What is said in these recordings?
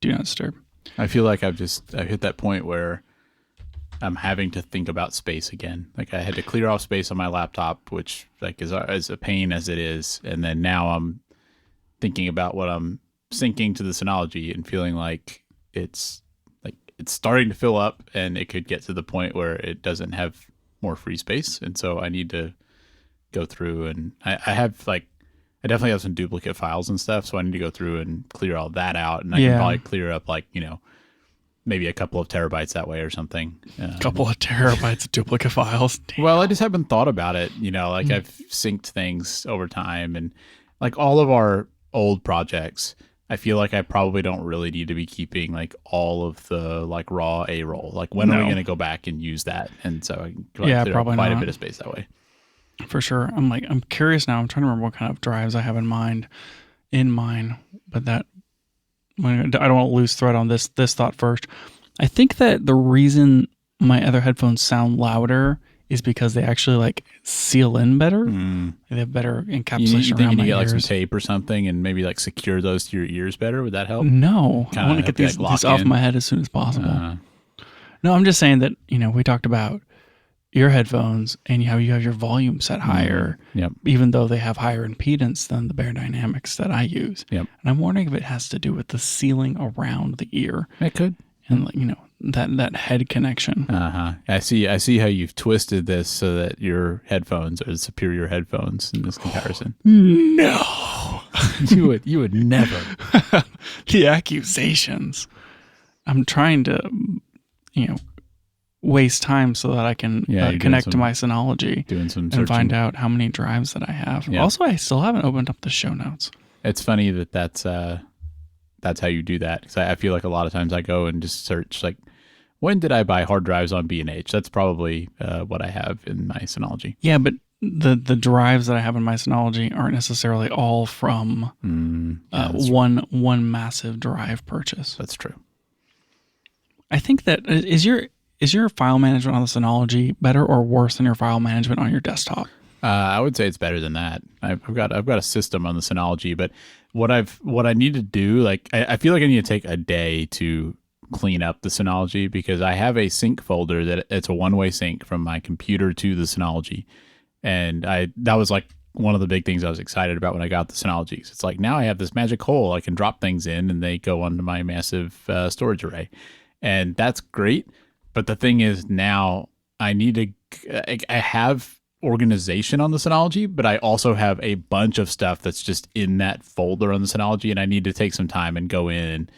Do not disturb. I feel like I've hit that point where I'm having to think about space again. Like I had to clear off space on my laptop, which like is a pain as it is. And then now I'm thinking about what I'm syncing to the Synology and feeling like it's starting to fill up and it could get to the point where it doesn't have more free space. And so I need to go through and I definitely have some duplicate files and stuff. So I need to go through and clear all that out. And I can probably clear up maybe a couple of terabytes that way or something. A couple of terabytes of duplicate files. Damn. Well, I just haven't thought about it. I've synced things over time and like all of our old projects, I feel like I probably don't really need to be keeping like all of the like raw A-roll. Like when are we going to go back and use that? And so I can clear up quite a bit of space that way. For sure. I'm curious now. I'm trying to remember what kind of drives I have in mine, but that I don't want to lose thread on this thought first. I think that the reason my other headphones sound louder is because they actually like seal in better. They have better encapsulation around my ears. You need to get like some tape or something and maybe like secure those to your ears better? Would that help? No. I want to get these off my head as soon as possible. No, I'm just saying that, we talked about your headphones and how you have your volume set higher, even though they have higher impedance than the Bear Dynamics that I use. And I'm wondering if it has to do with the sealing around the ear. It could. And that head connection. I see how you've twisted this so that your headphones are the superior headphones in this comparison. No. you would never. The accusations. I'm trying to, waste time so that I can connect to my Synology and find out how many drives that I have. Also, I still haven't opened up the show notes. It's funny that's how you do that. Because I feel like a lot of times I go and just search like, when did I buy hard drives on B&H? That's probably what I have in my Synology. Yeah, but the drives that I have in my Synology aren't necessarily all from one massive drive purchase. That's true. I think that is your file management on the Synology better or worse than your file management on your desktop? I would say it's better than that. I've got a system on the Synology, but what I need to do, like I feel like I need to take a day to clean up the Synology because I have a sync folder that it's a one-way sync from my computer to the Synology, and that was like one of the big things I was excited about when I got the Synology. It's like now I have this magic hole I can drop things in and they go onto my massive storage array, and that's great. But the thing is now I have organization on the Synology, but I also have a bunch of stuff that's just in that folder on the Synology, and I need to take some time and go in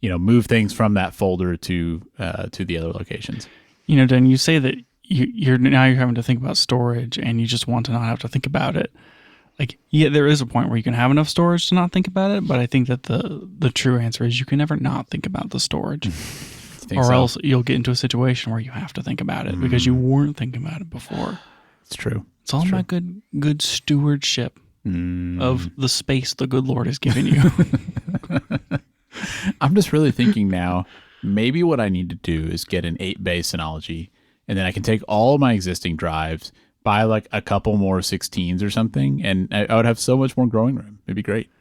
and move things from that folder to the other locations. Dan, you say that you're having to think about storage, and you just want to not have to think about it. Like, yeah, there is a point where you can have enough storage to not think about it, but I think that the true answer is you can never not think about the storage. Or else you'll get into a situation where you have to think about it because you weren't thinking about it before. It's true. It's all about good stewardship of the space the good Lord has given you. I'm just really thinking now, maybe what I need to do is get an 8-bay Synology, and then I can take all of my existing drives, buy like a couple more 16s or something, and I would have so much more growing room. It'd be great.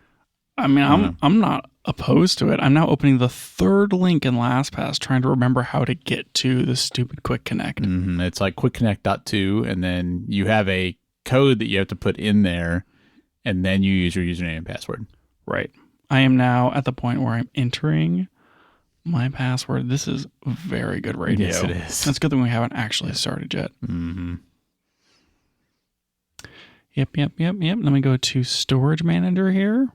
I mean, I'm not opposed to it. I'm now opening the third link in LastPass trying to remember how to get to the stupid Quick Connect. It's like quickconnect.2, and then you have a code that you have to put in there, and then you use your username and password. Right. I am now at the point where I'm entering my password. This is very good radio. Yes, it is. That's good that we haven't actually started yet. Yep. Let me go to Storage Manager here.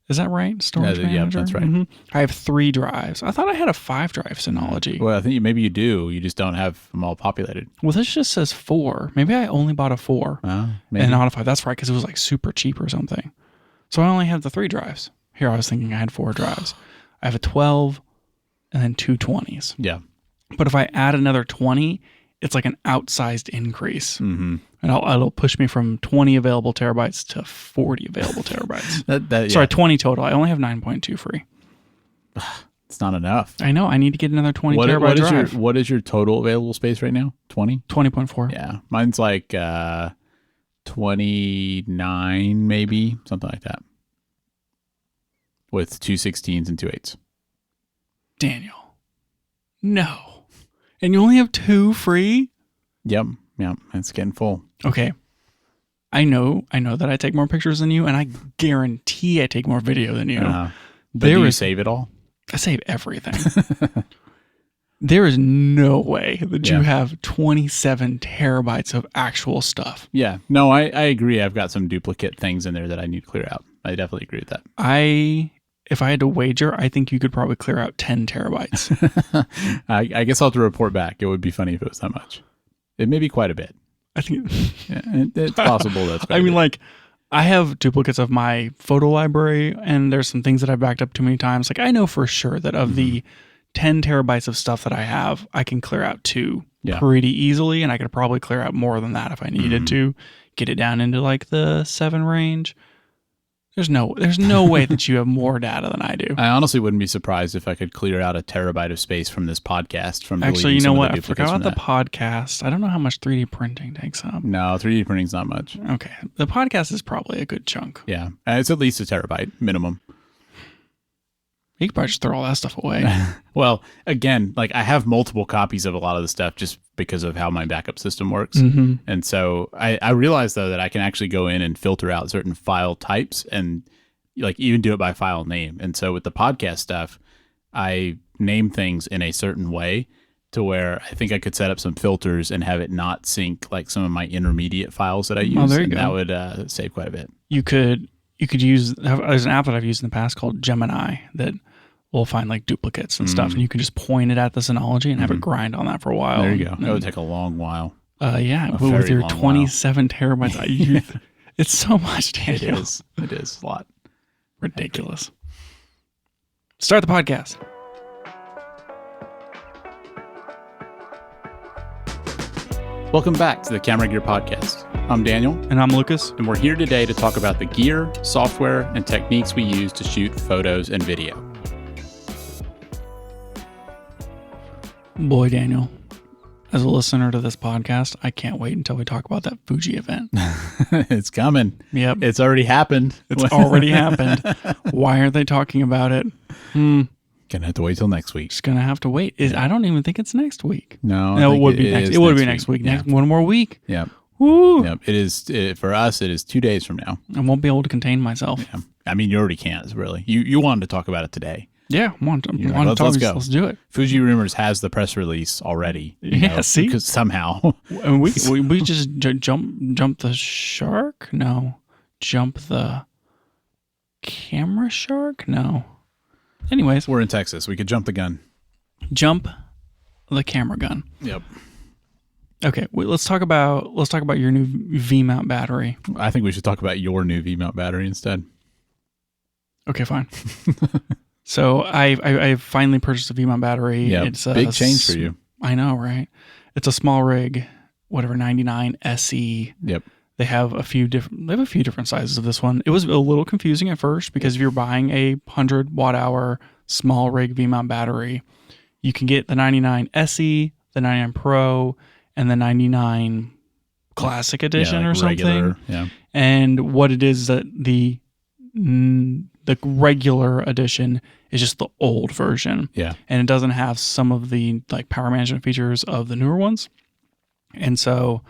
Is that right? Storage Manager? Yeah, that's right. I have 3 drives. I thought I had a 5-drive Synology. Well, I think maybe you do. You just don't have them all populated. Well, this just says 4. Maybe I only bought a 4 maybe. and not a 5. That's right, because it was like super cheap or something. So I only have the 3 drives. Here, I was thinking I had 4 drives. I have a 12 and then 2 20s. Yeah. But if I add another 20, it's like an outsized increase. And it'll push me from 20 available terabytes to 40 available terabytes. Sorry, 20 total. I only have 9.2 free. It's not enough. I know. I need to get another 20 terabyte drive. What is your total available space right now? 20? 20.4. Yeah. Mine's like 29, maybe something like that, with 2 16s and 2 8s. Daniel, no. And you only have 2 free? Yep. It's getting full. Okay. I know that I take more pictures than you, and I guarantee I take more video than you. But do you save it all? I save everything. There is no way that you have 27 terabytes of actual stuff. Yeah. No, I agree. I've got some duplicate things in there that I need to clear out. I definitely agree with that. If I had to wager, I think you could probably clear out 10 terabytes. I guess I'll have to report back. It would be funny if it was that much. It may be quite a bit. I think it's possible. That's. I mean, like, I have duplicates of my photo library, and there's some things that I've backed up too many times. Like, I know for sure that of the 10 terabytes of stuff that I have, I can clear out 2 pretty easily, and I could probably clear out more than that if I needed to get it down into like the 7 range. There's no way that you have more data than I do. I honestly wouldn't be surprised if I could clear out a terabyte of space from this podcast. Actually, you know what? I forgot about the podcast. I don't know how much 3D printing takes up. No, 3D printing's not much. Okay. The podcast is probably a good chunk. Yeah. It's at least a terabyte minimum. You could probably just throw all that stuff away. Well, again, like I have multiple copies of a lot of the stuff just because of how my backup system works. And so I realized, though, that I can actually go in and filter out certain file types and like even do it by file name. And so with the podcast stuff, I name things in a certain way to where I think I could set up some filters and have it not sync like some of my intermediate files that I use. Oh, there you go. That would save quite a bit. You could use, there's an app that I've used in the past called Gemini that will find like duplicates and stuff, and you can just point it at the Synology and have it grind on that for a while. There you go. That would take a long while. Yeah, but with your 27 terabytes, it's so much, Daniel. It is a lot. Ridiculous. Start the podcast. Welcome back to the Camera Gear Podcast. I'm Daniel. And I'm Lucas. And we're here today to talk about the gear, software, and techniques we use to shoot photos and video. Boy, Daniel, as a listener to this podcast, I can't wait until we talk about that Fuji event. It's coming. Yep. It's already happened. It's already happened. Why are they talking about it? Gonna have to wait till next week. Just gonna have to wait. I don't even think it's next week. No, it would be next. It would be next week. Yeah. One more week. Yeah. Woo. Yep. It is for us. It is 2 days from now. I won't be able to contain myself. Yeah. I mean, you already can't. Really. You wanted to talk about it today. Yeah, let's go. Let's do it. Fuji Rumors has the press release already. See, because somehow we just jump the shark. No, jump the camera shark. No. Anyways, we're in Texas. We could jump the gun. Jump the camera gun. Yep. Okay, let's talk about your new V-mount battery. I think we should talk about your new V-mount battery instead. Okay, fine. So I finally purchased a V-mount battery. Yeah, it's a big change for you. I know, right? It's a small rig, 99 SE. Yep. They have a few different sizes of this one. It was a little confusing at first because if you're buying a 100 watt hour small rig V-mount battery, you can get the 99 SE, the 99 Pro, and the 99 Classic Edition or something. Regular, yeah. And what it is that the regular edition is just the old version. Yeah. And it doesn't have some of the like power management features of the newer ones. And so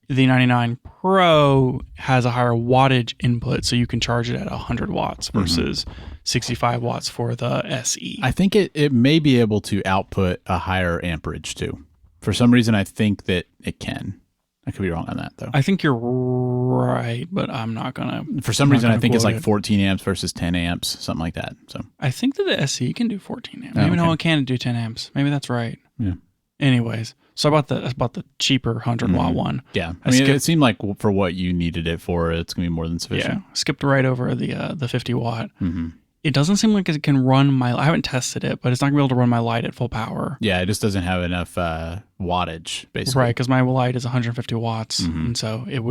the 99 Pro has a higher wattage input, so you can charge it at 100 watts versus 65 watts for the SE. I think it may be able to output a higher amperage too. For some reason, I think that it can. I could be wrong on that, though. I think you're right, but I'm not going to. For some reason, I think it's like 14 amps versus 10 amps, something like that. So I think that the SE can do 14 amps. Maybe no, it can do 10 amps. Maybe that's right. Yeah. Anyways, so I bought the cheaper 100 watt one. Yeah. I mean, it seemed like for what you needed it for, it's going to be more than sufficient. Yeah. Skipped right over the 50 watt. Mm-hmm. It doesn't seem like it can run I haven't tested it, but it's not going to be able to run my light at full power. Yeah, it just doesn't have enough wattage, basically. Right, because my light is 150 watts, and so it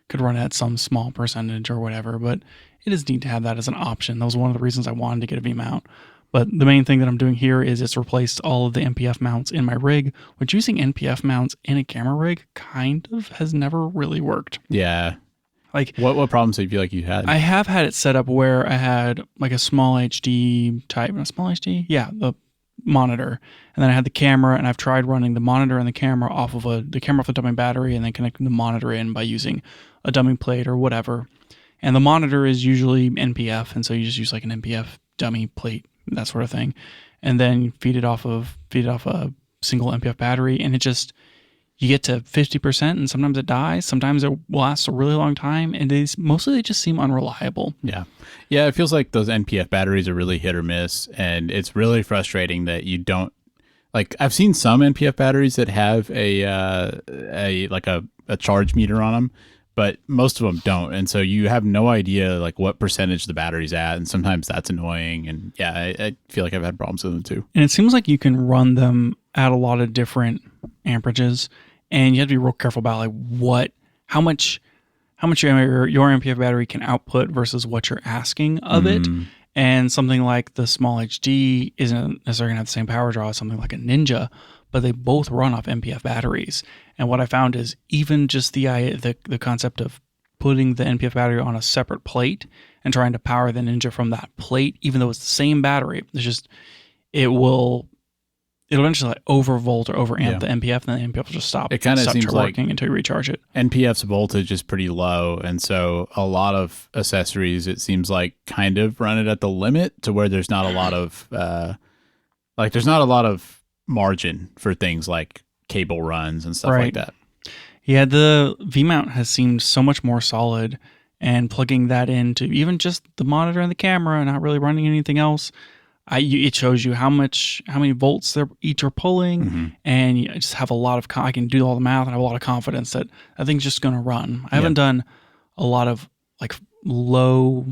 could run at some small percentage or whatever, but it is neat to have that as an option. That was one of the reasons I wanted to get a V-mount. But the main thing that I'm doing here is it's replaced all of the NPF mounts in my rig, which using NPF mounts in a camera rig kind of has never really worked. Yeah. Like, What problems do you feel like you had? I have had it set up where I had like a small HD type, a small HD, yeah, the monitor, and then I had the camera, and I've tried running the monitor and the camera off of the camera off the dummy battery, and then connecting the monitor in by using a dummy plate or whatever. And the monitor is usually NPF, and so you just use like an NPF dummy plate, that sort of thing, and then feed it off a single NPF battery, and it just, you get to 50%, and sometimes it dies. Sometimes it lasts a really long time, and mostly they just seem unreliable. Yeah. Yeah, it feels like those NPF batteries are really hit or miss, and it's really frustrating that you don't, like, I've seen some NPF batteries that have a charge meter on them, but most of them don't, and so you have no idea like what percentage the battery's at, and sometimes that's annoying. And yeah, I feel like I've had problems with them too. And it seems like you can run them at a lot of different amperages, and you have to be real careful about like how much your NPF battery can output versus what you're asking of it. And something like the small HD isn't necessarily gonna have the same power draw as something like a Ninja, but they both run off NPF batteries. And what I found is even just the concept of putting the NPF battery on a separate plate and trying to power the Ninja from that plate, even though it's the same battery, it's just, it'll eventually like overvolt or overamp the NPF, and then the NPF will just stop. It kind of seems working like until you recharge it. NPF's voltage is pretty low, and so a lot of accessories, it seems like, kind of run it at the limit to where there's not a lot of there's not a lot of margin for things like cable runs and stuff like that. Yeah, the V-mount has seemed so much more solid, and plugging that into even just the monitor and the camera, not really running anything else, it shows you how many volts they each are pulling, and you just have a lot of, I can do all the math and have a lot of confidence that I think it's just going to run. I haven't done a lot of like low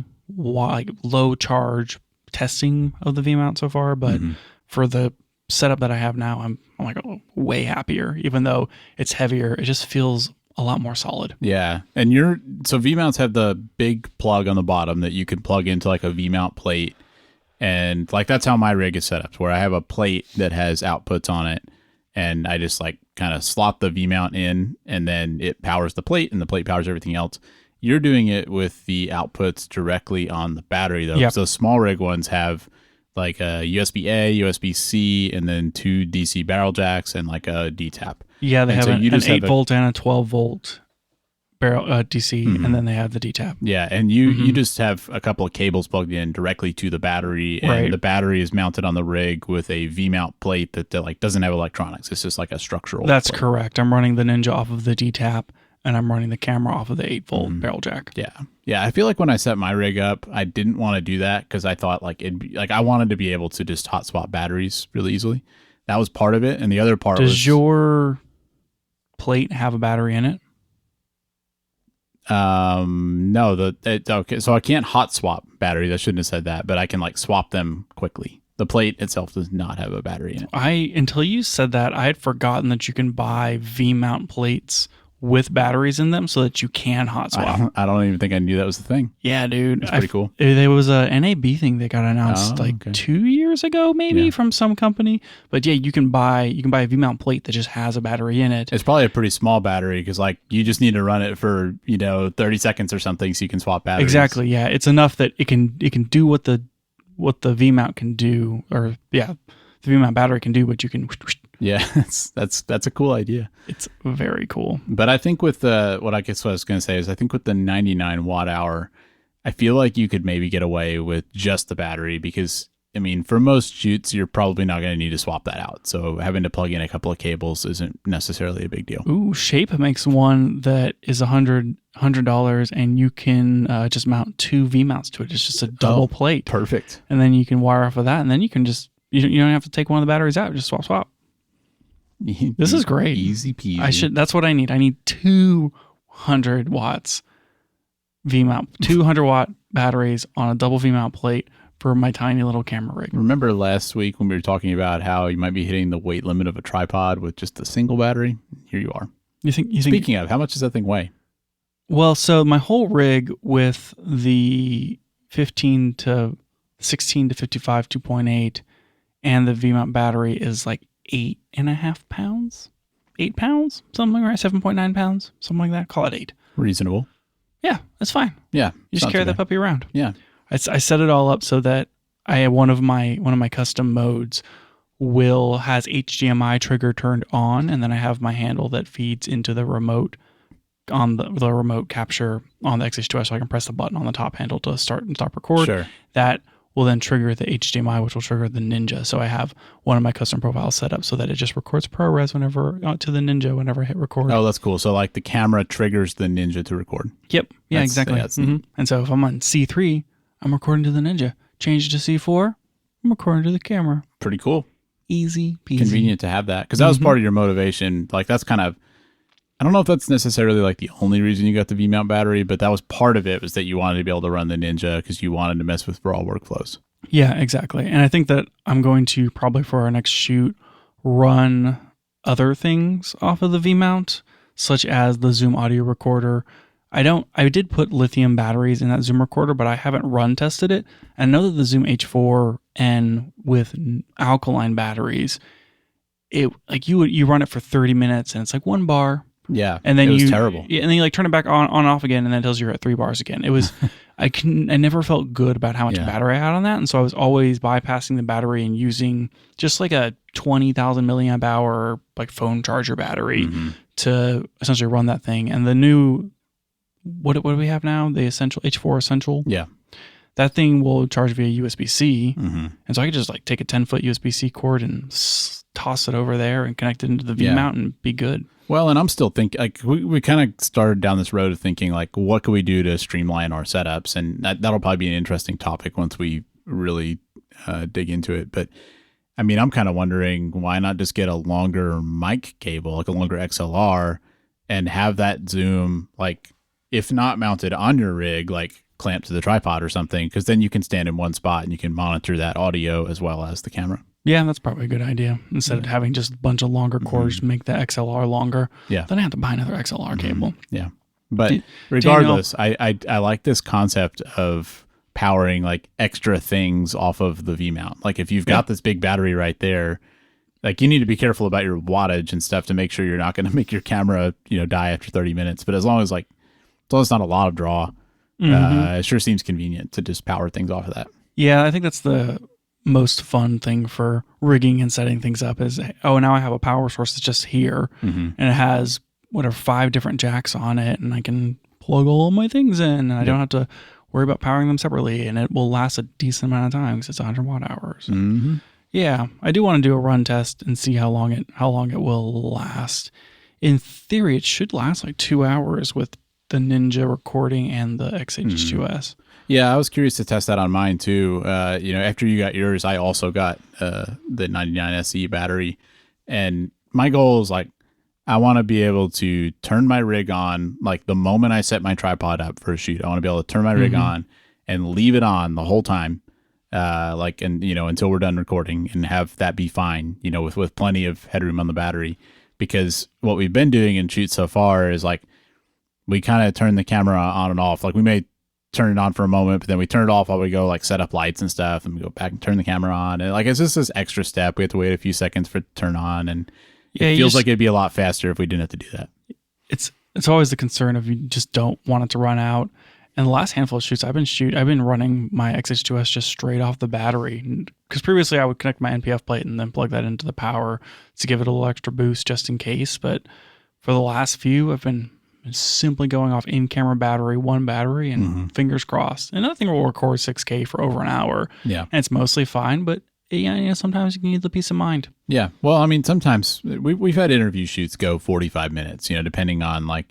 charge testing of the V-mount so far, but for the setup that I have now, I'm like way happier. Even though it's heavier, it just feels a lot more solid. Yeah, and so V-mounts have the big plug on the bottom that you can plug into like a V-mount plate. And like that's how my rig is set up, where I have a plate that has outputs on it, and I just like kind of slot the V-mount in, and then it powers the plate, and the plate powers everything else. You're doing it with the outputs directly on the battery, though. Yep. So small rig ones have like a USB-A, USB-C, and then 2 DC barrel jacks and like a D-tap. Yeah, they have an 8-volt and a 12-volt barrel DC, and then they have the D-tap. Yeah, and you just have a couple of cables plugged in directly to the battery, and the battery is mounted on the rig with a V-mount plate that like doesn't have electronics. It's just like a structural. That's correct. I'm running the Ninja off of the D-tap, and I'm running the camera off of the 8-volt barrel jack. Yeah. I feel like when I set my rig up, I didn't want to do that because I thought like I wanted to be able to just hot swap batteries really easily. That was part of it, and the other part was, does your plate have a battery in it? No, okay, so I can't hot swap batteries. I shouldn't have said that, but I can like swap them quickly. The plate itself does not have a battery in it. Until you said that, I had forgotten that you can buy V-mount plates with batteries in them so that you can hot swap. I don't even think I knew that was the thing. Yeah, dude. It's pretty cool. There was a NAB thing that got announced 2 years ago, maybe, from some company. But yeah, you can buy a V-mount plate that just has a battery in it. It's probably a pretty small battery because like you just need to run it for 30 seconds or something so you can swap batteries. Exactly. Yeah, it's enough that it can do what the V-mount can do, or the V-mount battery can do, but you can. Yeah, that's a cool idea. It's very cool. But I think with what I was going to say is I think with the 99 watt hour, I feel like you could maybe get away with just the battery because, I mean, for most shoots, you're probably not going to need to swap that out. So having to plug in a couple of cables isn't necessarily a big deal. Ooh, Shape makes one that is $100, and you can just mount 2 V-mounts to it. It's just a double plate. Perfect. And then you can wire off of that, and then you can just, you don't have to take one of the batteries out. Just swap. This is great. Easy peasy. That's what I need. I need 200 watts V-mount, 200 watt batteries on a double V-mount plate for my tiny little camera rig. Remember last week when we were talking about how you might be hitting the weight limit of a tripod with just a single battery? Here you are. Speaking of, how much does that thing weigh? Well, so my whole rig with the 15 to 16 to 55 2.8 and the V-mount battery is like 8.5 pounds, 8 pounds, something like that, 7.9 pounds, something like that. Call it 8. Reasonable. Yeah, that's fine. Yeah. You just carry that puppy around. Yeah. I set it all up so that I have one of my custom modes has HDMI trigger turned on, and then I have my handle that feeds into the remote on the remote capture on the X-H2S, so I can press the button on the top handle to start and stop record. Sure. That will then trigger the HDMI, which will trigger the Ninja. So I have one of my custom profiles set up so that it just records ProRes whenever to the Ninja whenever I hit record. Oh, that's cool. So like the camera triggers the Ninja to record. Yep. Yeah, exactly. Yeah, And so if I'm on C3, I'm recording to the Ninja. Change it to C4, I'm recording to the camera. Pretty cool. Easy peasy. Convenient to have that. Because that was part of your motivation. Like that's kind of, I don't know if that's necessarily like the only reason you got the V-mount battery, but that was part of it, was that you wanted to be able to run the Ninja because you wanted to mess with raw workflows. Yeah, exactly. And I think that I'm going to probably for our next shoot run other things off of the V-mount, such as the Zoom audio recorder. I did put lithium batteries in that Zoom recorder, but I haven't run tested it. I know that the Zoom H4N with alkaline batteries, you run it for 30 minutes and it's like 1 bar. Yeah, and then it was terrible. Yeah, and then you like turn it back on and off again, and then it tells you you're at 3 bars again. It was, I never felt good about how much battery I had on that, and so I was always bypassing the battery and using just like a 20,000 milliamp hour like phone charger battery to essentially run that thing. And the new, what do we have now? The Essential H4 Essential. Yeah, that thing will charge via USB-C, and so I could just like take a 10-foot USB-C cord and toss it over there and connect it into the V-mount and be good. Well, and I'm still thinking, like, we kind of started down this road of thinking, like, what can we do to streamline our setups? And that'll probably be an interesting topic once we really dig into it. But, I mean, I'm kind of wondering, why not just get a longer mic cable, like a longer XLR, and have that Zoom, like, if not mounted on your rig, like, clamped to the tripod or something, because then you can stand in one spot and you can monitor that audio as well as the camera. Yeah, that's probably a good idea. Instead of having just a bunch of longer cords to make the XLR longer, then I have to buy another XLR cable. Yeah. But regardless, I like this concept of powering like extra things off of the V-mount. Like if you've got this big battery right there, like you need to be careful about your wattage and stuff to make sure you're not going to make your camera, die after 30 minutes. But as long as it's not a lot of draw, it sure seems convenient to just power things off of that. Yeah, I think that's the most fun thing for rigging and setting things up is, now I have a power source that's just here and it has 5 different jacks on it, and I can plug all of my things in, and I don't have to worry about powering them separately, and it will last a decent amount of time because it's 100 watt hours. Yeah, I do want to do a run test and see how long it will last. In theory, it should last like 2 hours with the Ninja recording and the X-H2S. Yeah, I was curious to test that on mine too. After you got yours, I also got the 99 SE battery, and my goal is like, I want to be able to turn my rig on like the moment I set my tripod up for a shoot. I want to be able to turn my rig on and leave it on the whole time, until we're done recording, and have that be fine. With plenty of headroom on the battery, because what we've been doing in shoots so far is like we kind of turn the camera on and off. Like we may turn it on for a moment, but then we turn it off while we go like set up lights and stuff, and we go back and turn the camera on, and like it's just this extra step. We have to wait a few seconds for it to turn on, and it feels like it'd be a lot faster if we didn't have to do that. It's always the concern of you just don't want it to run out. And the last handful of shoots I've been running my X-H2S just straight off the battery, because previously I would connect my NPF plate and then plug that into the power to give it a little extra boost just in case. But for the last few, I've been simply going off in-camera battery, one battery, and fingers crossed. And that thing will record 6K for over an hour. Yeah. And it's mostly fine, but sometimes you need the peace of mind. Yeah. Well, I mean, sometimes we've had interview shoots go 45 minutes, depending on like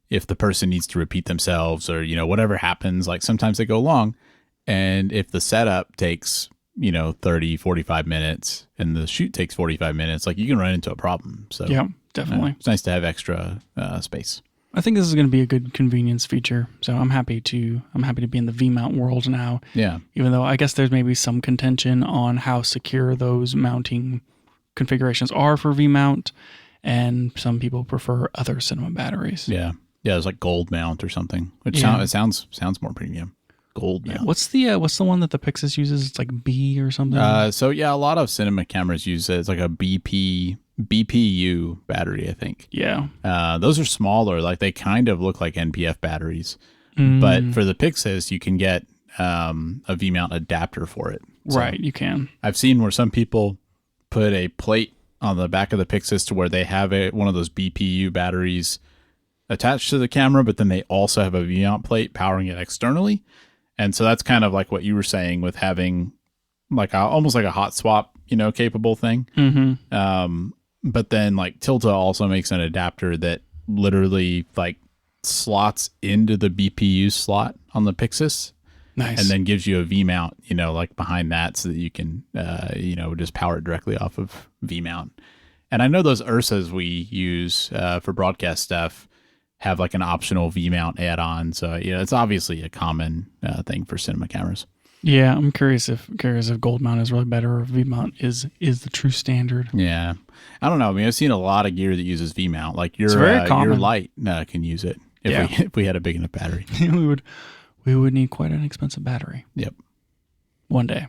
if the person needs to repeat themselves or, whatever happens. Like sometimes they go long. And if the setup takes, 30, 45 minutes and the shoot takes 45 minutes, like you can run into a problem. So yeah, definitely. It's nice to have extra space. I think this is going to be a good convenience feature. So I'm happy to be in the V-mount world now. Yeah. Even though I guess there's maybe some contention on how secure those mounting configurations are for V-mount, and some people prefer other cinema batteries. Yeah. Yeah, it's like gold mount or something, which sounds more premium. Gold mount. What's the one that the Pixis uses? It's like B or something. A lot of cinema cameras use it. It's like a BPU battery, I think. Yeah. Those are smaller. Like they kind of look like NPF batteries. But Mm, for the Pixis, you can get a V mount adapter for it. So right, you can. I've seen where some people put a plate on the back of the Pixis to where they have one of those BPU batteries attached to the camera, but then they also have a V mount plate powering it externally. And so that's kind of like what you were saying with having like almost like a hot swap, capable thing. Mm-hmm. But then like Tilta also makes an adapter that literally like slots into the BPU slot on the Pixis Nice. and then gives you a V mount, like behind that so that you can, just power it directly off of V mount. And I know those Ursas we use for broadcast stuff have like an optional V mount add on. So, it's obviously a common thing for cinema cameras. Yeah, I'm curious if gold mount is really better or V mount is the true standard. Yeah. I don't know. I mean, I've seen a lot of gear that uses V mount. Like It's very your common. light can use it Yeah. if we had a big enough battery. we would need quite an expensive battery Yep. one day.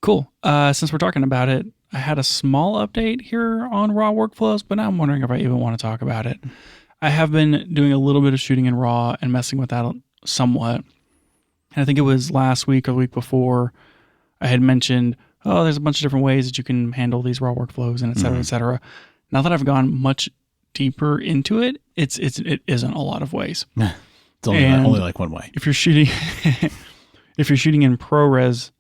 Cool. Since we're talking about it, I had a small update here on RAW workflows, but now I'm wondering if I even want to talk about it. I have been doing a little bit of shooting in RAW and messing with that somewhat. And I think it was last week or the week before I had mentioned, there's a bunch of different ways that you can handle these RAW workflows and et cetera, et cetera. Now that I've gone much deeper into it, it isn't a lot of ways. It's only like one way. If you're shooting, if you're shooting in ProRes,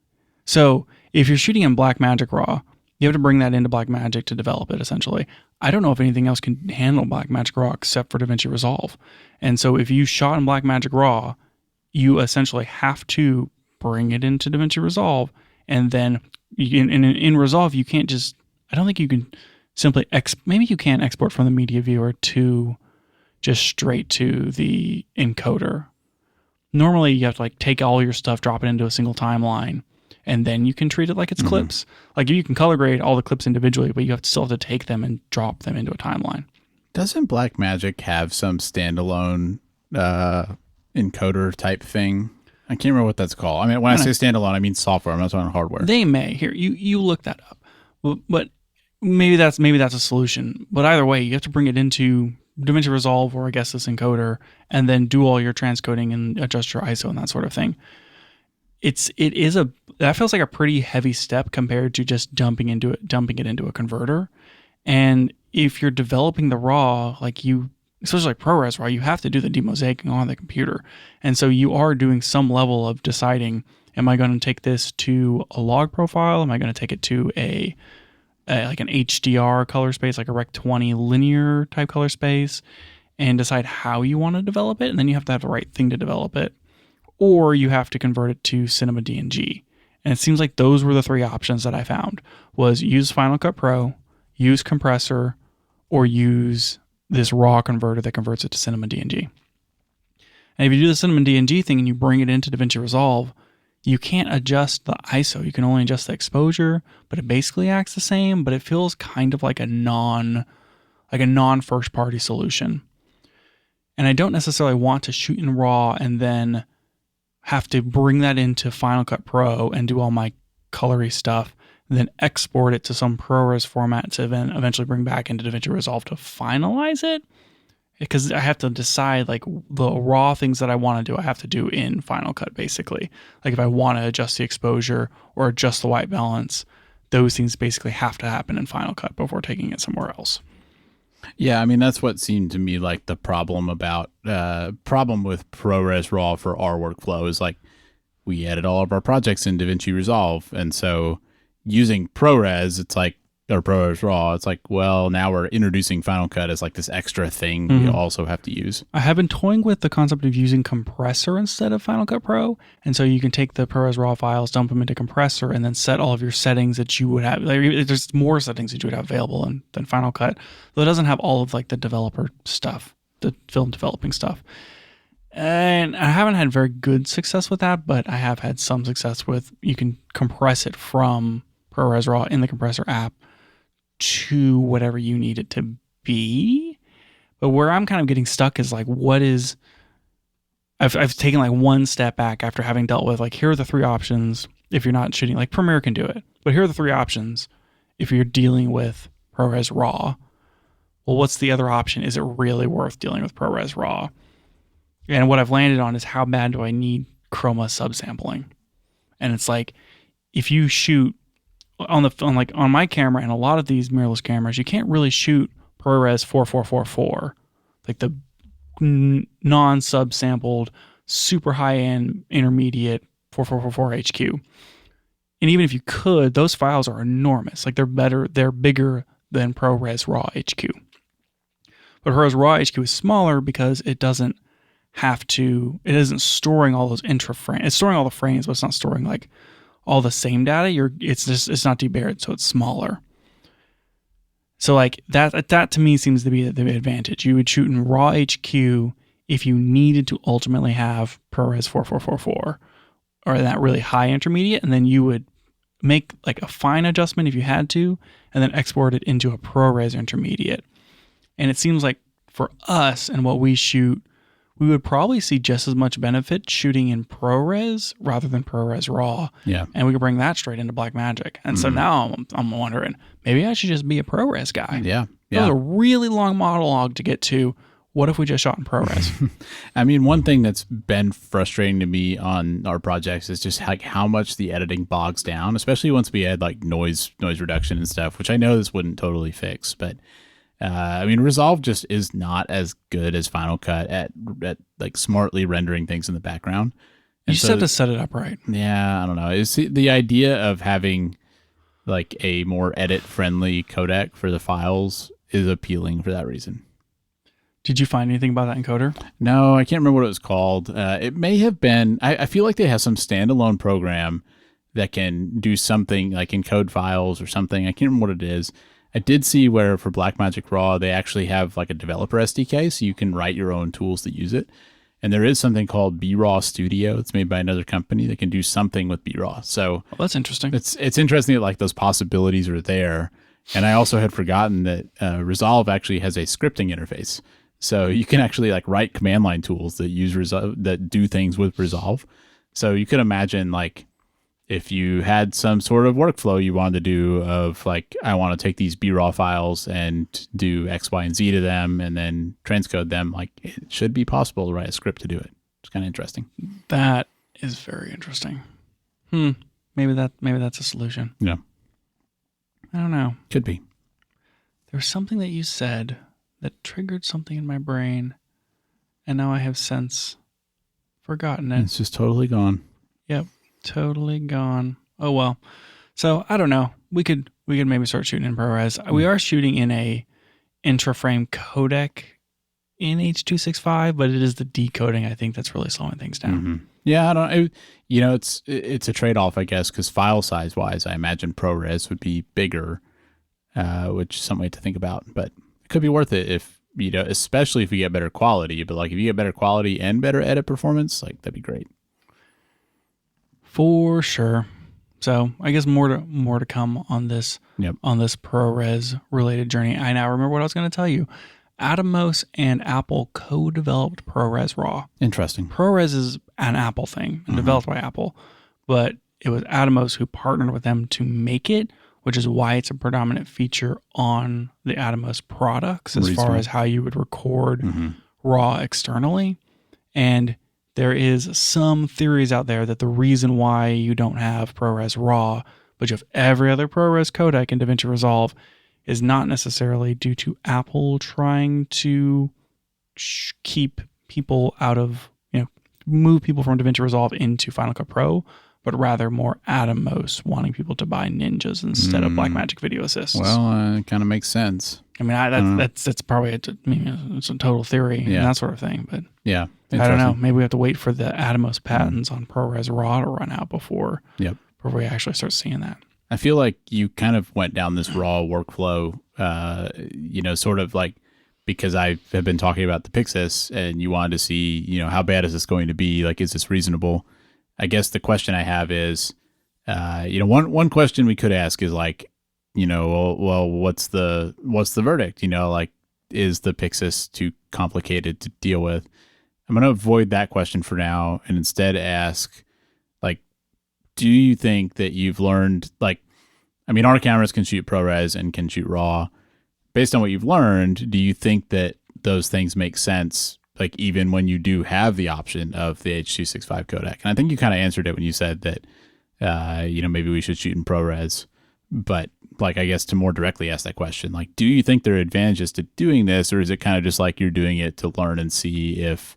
so if you're shooting in Blackmagic RAW, you have to bring that into Blackmagic to develop it, essentially. I don't know if anything else can handle Blackmagic RAW except for DaVinci Resolve. And so if you shot in Blackmagic RAW, you essentially have to bring it into DaVinci Resolve. And then in Resolve, you can't just, I don't think you can simply, maybe you can export from the media viewer to just straight to the encoder. Normally, you have to like take all your stuff, drop it into a single timeline, and then you can treat it like it's clips. Like you can color grade all the clips individually, but you still have to take them and drop them into a timeline. Doesn't Blackmagic have some standalone encoder type thing? I can't remember what that's called. I mean, when I say standalone, I mean software. I'm not talking hardware. They may. Here, you look that up, but maybe that's a solution. But either way, you have to bring it into DaVinci Resolve or I guess this encoder, and then do all your transcoding and adjust your ISO and that sort of thing. That feels like a pretty heavy step compared to just dumping it into a converter. And if you're developing the RAW, especially like ProRes RAW, you have to do the demosaicing on the computer. And so you are doing some level of deciding, am I going to take this to a log profile? Am I going to take it to like an HDR color space, like a Rec 20 linear type color space, and decide how you want to develop it? And then you have to have the right thing to develop it. Or you have to convert it to Cinema DNG. And it seems like those were the three options that I found, was use Final Cut Pro, use compressor, or use this raw converter that converts it to Cinema DNG. And if you do the Cinema DNG thing and you bring it into DaVinci Resolve, you can't adjust the ISO. You can only adjust the exposure, but it basically acts the same, but it feels kind of like a non first party solution. And I don't necessarily want to shoot in RAW and then have to bring that into Final Cut Pro and do all my colory stuff, and then export it to some ProRes format to then eventually bring back into DaVinci Resolve to finalize it. Because I have to decide like the raw things that I want to do, I have to do in Final Cut basically. Like if I want to adjust the exposure or adjust the white balance, those things basically have to happen in Final Cut before taking it somewhere else. Yeah, I mean that's what seemed to me like the problem with ProRes RAW for our workflow is like we edit all of our projects in DaVinci Resolve, and so using ProRes, it's like, or ProRes RAW, it's like, well, now we're introducing Final Cut as like this extra thing we also have to use. I have been toying with the concept of using compressor instead of Final Cut Pro, and so you can take the ProRes RAW files, dump them into compressor, and then set all of your settings that you would have. Like, there's more settings that you would have available than Final Cut, though it doesn't have all of like the developer stuff, the film developing stuff. And I haven't had very good success with that, but I have had some success with, you can compress it from ProRes RAW in the compressor app to whatever you need it to be. But where I'm kind of getting stuck is like, I've taken like one step back after having dealt with like, here are the three options if you're not shooting, like Premiere can do it, but here are the three options if you're dealing with ProRes RAW. Well, what's the other option? Is it really worth dealing with ProRes RAW? And what I've landed on is how bad do I need chroma subsampling? And it's like if you shoot on my camera and a lot of these mirrorless cameras, you can't really shoot ProRes 4444, like the non-subsampled, super high-end, intermediate 4444 HQ. And even if you could, those files are enormous. Like they're bigger than ProRes RAW HQ. But ProRes RAW HQ is smaller because it isn't storing all those intra-frames. It's storing all the frames, but it's not storing like all the same data. It's not debaried, so it's smaller. So like that to me seems to be the advantage. You would shoot in RAW HQ if you needed to ultimately have ProRes 4444 or that really high intermediate, and then you would make like a fine adjustment if you had to, and then export it into a ProRes intermediate. And it seems like for us and what we shoot, we would probably see just as much benefit shooting in ProRes rather than ProRes RAW. Yeah. And we could bring that straight into Blackmagic. And so now I'm wondering, maybe I should just be a ProRes guy. Yeah. That was a really long monologue to get to. What if we just shot in ProRes? I mean, one thing that's been frustrating to me on our projects is just like how much the editing bogs down, especially once we add like noise reduction and stuff, which I know this wouldn't totally fix, but I mean, Resolve just is not as good as Final Cut at like smartly rendering things in the background. And you just have to set it up right. Yeah, I don't know. It's the idea of having like a more edit-friendly codec for the files is appealing for that reason. Did you find anything about that encoder? No, I can't remember what it was called. It may have been. I feel like they have some standalone program that can do something like encode files or something. I can't remember what it is. I did see where for Blackmagic RAW, they actually have like a developer SDK, so you can write your own tools to use it. And there is something called BRAW Studio. It's made by another company that can do something with BRAW. So that's interesting. It's interesting that like those possibilities are there. And I also had forgotten that Resolve actually has a scripting interface. So you can actually like write command line tools that use that do things with Resolve. So you could imagine like if you had some sort of workflow you wanted to do of like, I want to take these BRAW files and do X, Y, and Z to them and then transcode them, like it should be possible to write a script to do it. It's kind of interesting. That is very interesting. Maybe that's a solution. Yeah. I don't know. Could be. There's something that you said that triggered something in my brain, and now I have since forgotten it. It's just totally gone. Yep. Totally gone. Oh well. So I don't know. We could maybe start shooting in ProRes. We are shooting in a intra-frame codec in H.265, but it is the decoding I think that's really slowing things down. Mm-hmm. Yeah, I don't. It's a trade-off, I guess, because file size wise, I imagine ProRes would be bigger, which is some way to think about. But it could be worth it if especially if you get better quality. But like if you get better quality and better edit performance, like that'd be great. For sure. So I guess more to come on this on this ProRes related journey. I now remember what I was going to tell you. Atomos and Apple co-developed ProRes RAW. Interesting. ProRes is an Apple thing and developed by Apple, but it was Atomos who partnered with them to make it, which is why it's a predominant feature on the Atomos products as far as how you would record RAW externally. And there is some theories out there that the reason why you don't have ProRes RAW, but you have every other ProRes codec in DaVinci Resolve, is not necessarily due to Apple trying to keep people out of, move people from DaVinci Resolve into Final Cut Pro, but rather more Atomos wanting people to buy Ninjas instead of Blackmagic Video Assists. Well, it kind of makes sense. I mean, that's probably it's a total theory and that sort of thing, but yeah, I don't know. Maybe we have to wait for the Atomos patents on ProRes RAW to run out before we actually start seeing that. I feel like you kind of went down this RAW workflow, sort of like because I have been talking about the Pixis and you wanted to see, how bad is this going to be? Like, is this reasonable? I guess the question I have is, one question we could ask is like, well, what's the verdict? Like, is the Pixis too complicated to deal with? I'm going to avoid that question for now and instead ask, like, do you think that you've learned, like, I mean, our cameras can shoot ProRes and can shoot RAW. Based on what you've learned, do you think that those things make sense like even when you do have the option of the H.265 codec. And I think you kind of answered it when you said that, maybe we should shoot in ProRes. But like, I guess to more directly ask that question, like, do you think there are advantages to doing this, or is it kind of just like you're doing it to learn and see if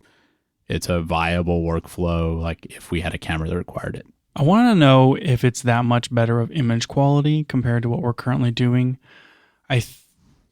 it's a viable workflow, like if we had a camera that required it? I want to know if it's that much better of image quality compared to what we're currently doing. I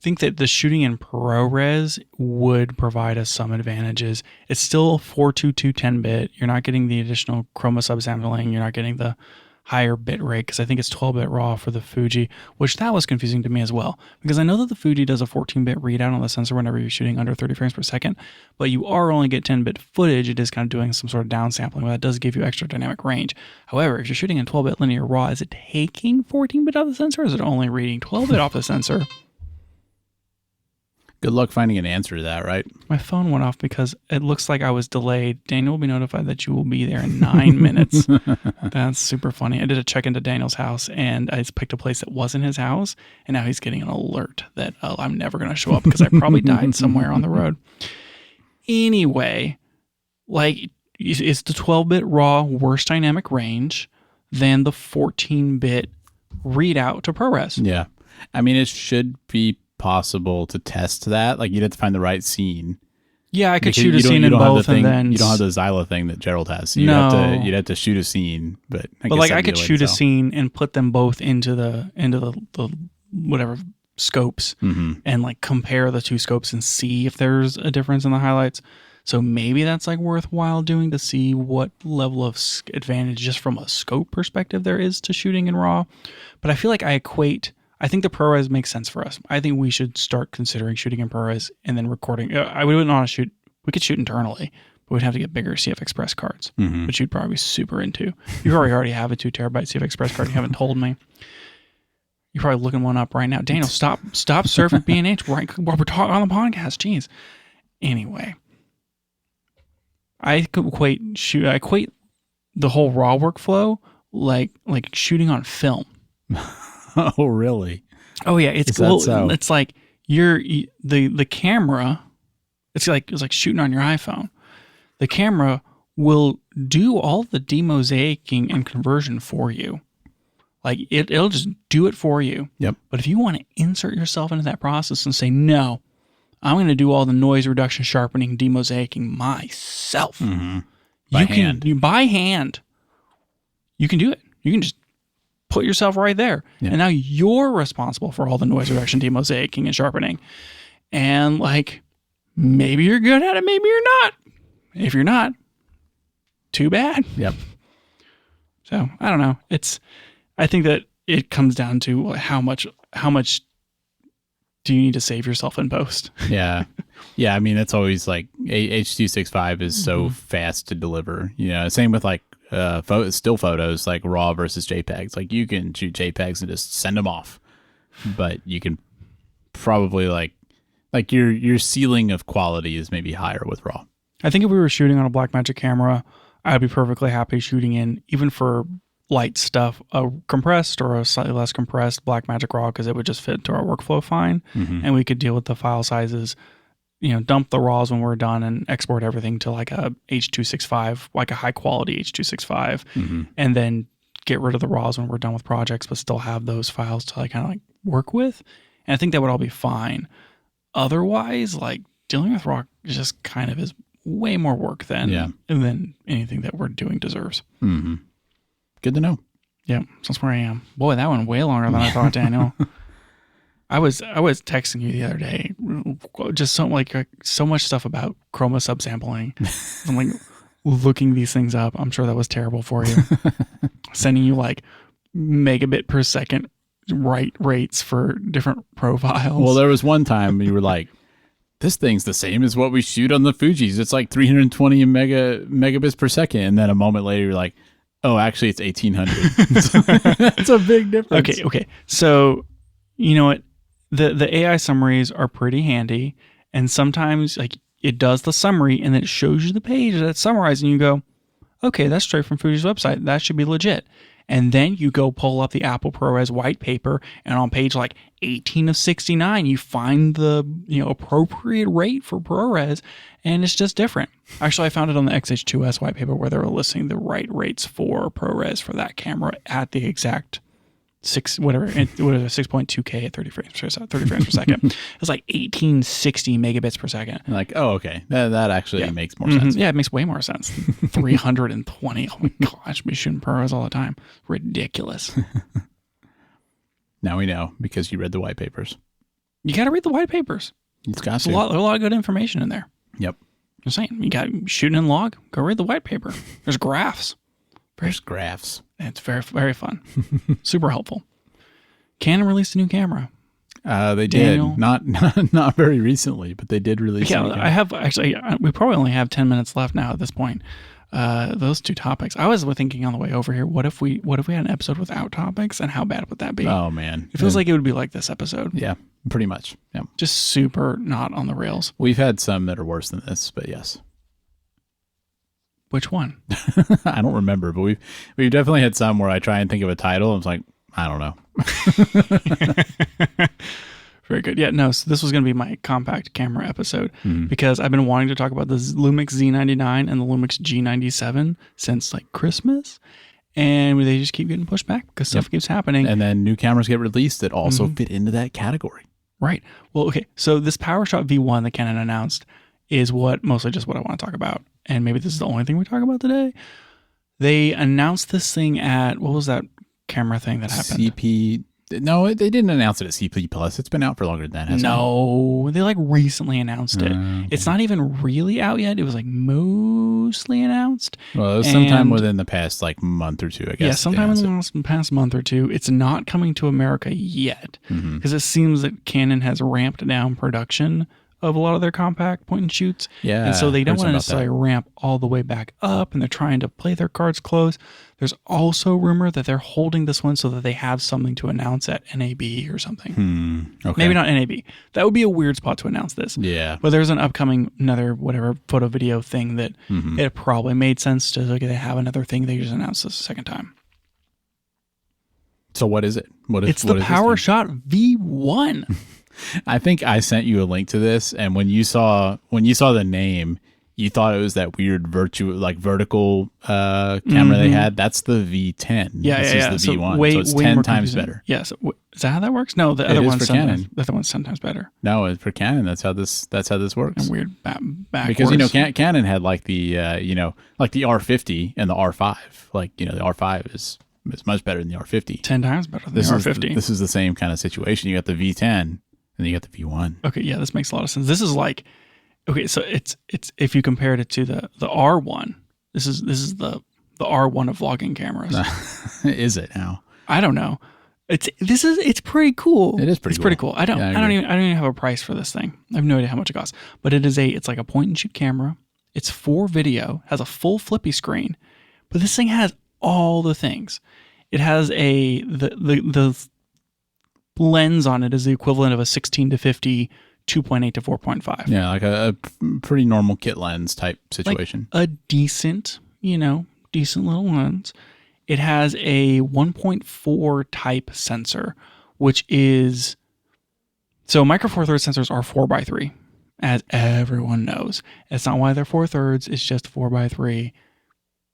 think that the shooting in ProRes would provide us some advantages. It's still 422 10-bit. You're not getting the additional chroma subsampling. You're not getting the higher bit rate, because I think it's 12-bit RAW for the Fuji, which that was confusing to me as well, because I know that the Fuji does a 14-bit readout on the sensor whenever you're shooting under 30 frames per second, but you are only get 10-bit footage. It is kind of doing some sort of downsampling, but that does give you extra dynamic range. However, if you're shooting in 12-bit linear RAW, is it taking 14-bit off the sensor, or is it only reading 12-bit off the sensor? Good luck finding an answer to that, right? My phone went off because it looks like I was delayed. Daniel will be notified that you will be there in 9 minutes. That's super funny. I did a check into Daniel's house, and I picked a place that wasn't his house, and now he's getting an alert that I'm never going to show up because I probably died somewhere on the road. Anyway, like, is the 12-bit RAW worse dynamic range than the 14-bit readout to ProRes? Yeah. I mean, it should be possible to test that. Like, you'd have to find the right scene. Yeah, I could Because shoot a scene in both, and then you don't have the Xyla thing that Gerald has. So you'd have to shoot a scene, but like I could shoot a scene and put them both into the whatever scopes, and like compare the two scopes and see if there's a difference in the highlights. So maybe that's like worthwhile doing to see what level of advantage just from a scope perspective there is to shooting in RAW. But I feel like I think the ProRes makes sense for us. I think we should start considering shooting in ProRes and then recording. I wouldn't want to shoot. We could shoot internally, but we'd have to get bigger CF Express cards, which you'd probably be super into. You already have a 2 terabyte CF Express card. You haven't told me. You're probably looking one up right now. Daniel, stop surfing B&H right while we're talking on the podcast. Jeez. Anyway, I equate the whole RAW workflow like shooting on film. Oh, really? Oh, yeah. It's cool. So? It's like the camera. It's like shooting on your iPhone. The camera will do all the demosaicing and conversion for you. Like it'll just do it for you. Yep. But if you want to insert yourself into that process and say, no, I'm going to do all the noise reduction, sharpening, demosaicing myself. By hand. You can do it. You can just put yourself right there. Yeah. And now you're responsible for all the noise reduction, demosaicing, and sharpening. And like, maybe you're good at it, maybe you're not. If you're not, too bad. Yep. So I don't know. I think that it comes down to how much do you need to save yourself in post? Yeah. Yeah. I mean, it's always like H.265 is so fast to deliver, same with like, still photos, like RAW versus JPEGs. Like you can shoot JPEGs and just send them off, but you can probably like your ceiling of quality is maybe higher with RAW. I think if we were shooting on a Blackmagic camera, I'd be perfectly happy shooting in, even for light stuff, a compressed or a slightly less compressed Blackmagic RAW, because it would just fit to our workflow fine, and we could deal with the file sizes. Dump the RAWs when we're done and export everything to like a H.265, like a high quality H.265, and then get rid of the RAWs when we're done with projects, but still have those files to like kind of like work with. And I think that would all be fine. Otherwise, like dealing with RAW just kind of is way more work than anything that we're doing deserves. Good to know. Yeah, so that's where I am. Boy, that went way longer than I thought, Daniel. I was texting you the other day, just so much stuff about chroma subsampling. I'm like looking these things up. I'm sure that was terrible for you. Sending you like megabit per second write rates for different profiles. Well, there was one time you were like, "This thing's the same as what we shoot on the Fujis. It's like 320 megabits per second." And then a moment later, you're like, "Oh, actually, it's 1800." That's a big difference. Okay. So, you know what? The AI summaries are pretty handy, and sometimes like it does the summary and then it shows you the page that's summarized, and you go, okay, that's straight from Fuji's website. That should be legit. And then you go pull up the Apple ProRes white paper, and on page like 18 of 69, you find the appropriate rate for ProRes, and it's just different. Actually, I found it on the XH2S white paper where they were listing the right rates for ProRes for that camera at the exact 6.2K at 30 frames per second. It's like 1860 megabits per second. Like, oh, okay, that actually makes more sense. Yeah, it makes way more sense. 320. Oh my gosh, we shooting ProRes all the time. Ridiculous. Now we know because you read the white papers. You got to read the white papers. It's got There's a lot of good information in there. Yep. I'm saying, you got shooting in log. Go read the white paper. There's graphs. There's graphs. It's very, very fun. Super helpful. Canon released a new camera. They Daniel? did. Not very recently, but they did release a new camera. I have actually, we probably only have 10 minutes left now at this point. Those two topics. I was thinking on the way over here, what if we had an episode without topics, and how bad would that be? Oh, man. It feels like it would be like this episode. Yeah, pretty much. Yeah. Just super not on the rails. We've had some that are worse than this, but yes. Which one? I don't remember, but we've definitely had some where I try and think of a title. And it's like, I don't know. Very good. Yeah, no, so this was going to be my compact camera episode because I've been wanting to talk about the Lumix Z99 and the Lumix G97 since like Christmas. And they just keep getting pushed back because stuff keeps happening. And then new cameras get released that also fit into that category. Right. Well, okay. So this PowerShot V1 that Canon announced is mostly just what I want to talk about. And maybe this is the only thing we talk about today. They announced this thing at, what was that camera thing that happened? CP. No, they didn't announce it at CP Plus. It's been out for longer than that, hasn't it? No, they like recently announced it. Okay. It's not even really out yet. It was like mostly announced. Well, it was sometime within the past like month or two, I guess. Yeah, sometime in the past month or two. It's not coming to America yet because it seems that Canon has ramped down production of a lot of their compact point and shoots. Yeah. And so they don't want to necessarily ramp all the way back up, and they're trying to play their cards close. There's also rumor that they're holding this one so that they have something to announce at NAB or something. Okay. Maybe not NAB. That would be a weird spot to announce this. Yeah. But there's an upcoming photo video thing that it probably made sense to look at. They have another thing they just announced this a second time. So what is it? It's the PowerShot V1. I think I sent you a link to this, and when you saw the name, you thought it was that weird vertical camera they had. That's the V10. Yeah, this is the V1. Way, so it's way 10 more times confusing. better. Yes. Is that how that works? No, the other one's for Canon. The other one's 10 times better. No, for Canon, that's how this works. And weird backwards. Because Canon had like the like the R50 and the R5. Like the R5 is much better than the R50. 10 times better than the R50. This is the same kind of situation. You got the V10. And then you got the V1. Okay, yeah, this makes a lot of sense. This is like, okay, so it's if you compared it to the R1, this is the R1 of vlogging cameras. Is it now? I don't know. It's pretty cool. It is pretty. It's pretty cool. I don't even have a price for this thing. I have no idea how much it costs. But it's like a point and shoot camera. It's for video. Has a full flippy screen. But this thing has all the things. It has the lens on it is the equivalent of a 16 to 50, 2.8 to 4.5. Yeah, like a pretty normal kit lens type situation. Like a decent little lens. It has a 1.4 type sensor, which is, so micro four thirds sensors are 4x3, as everyone knows. It's not why they're 4/3. It's just 4x3.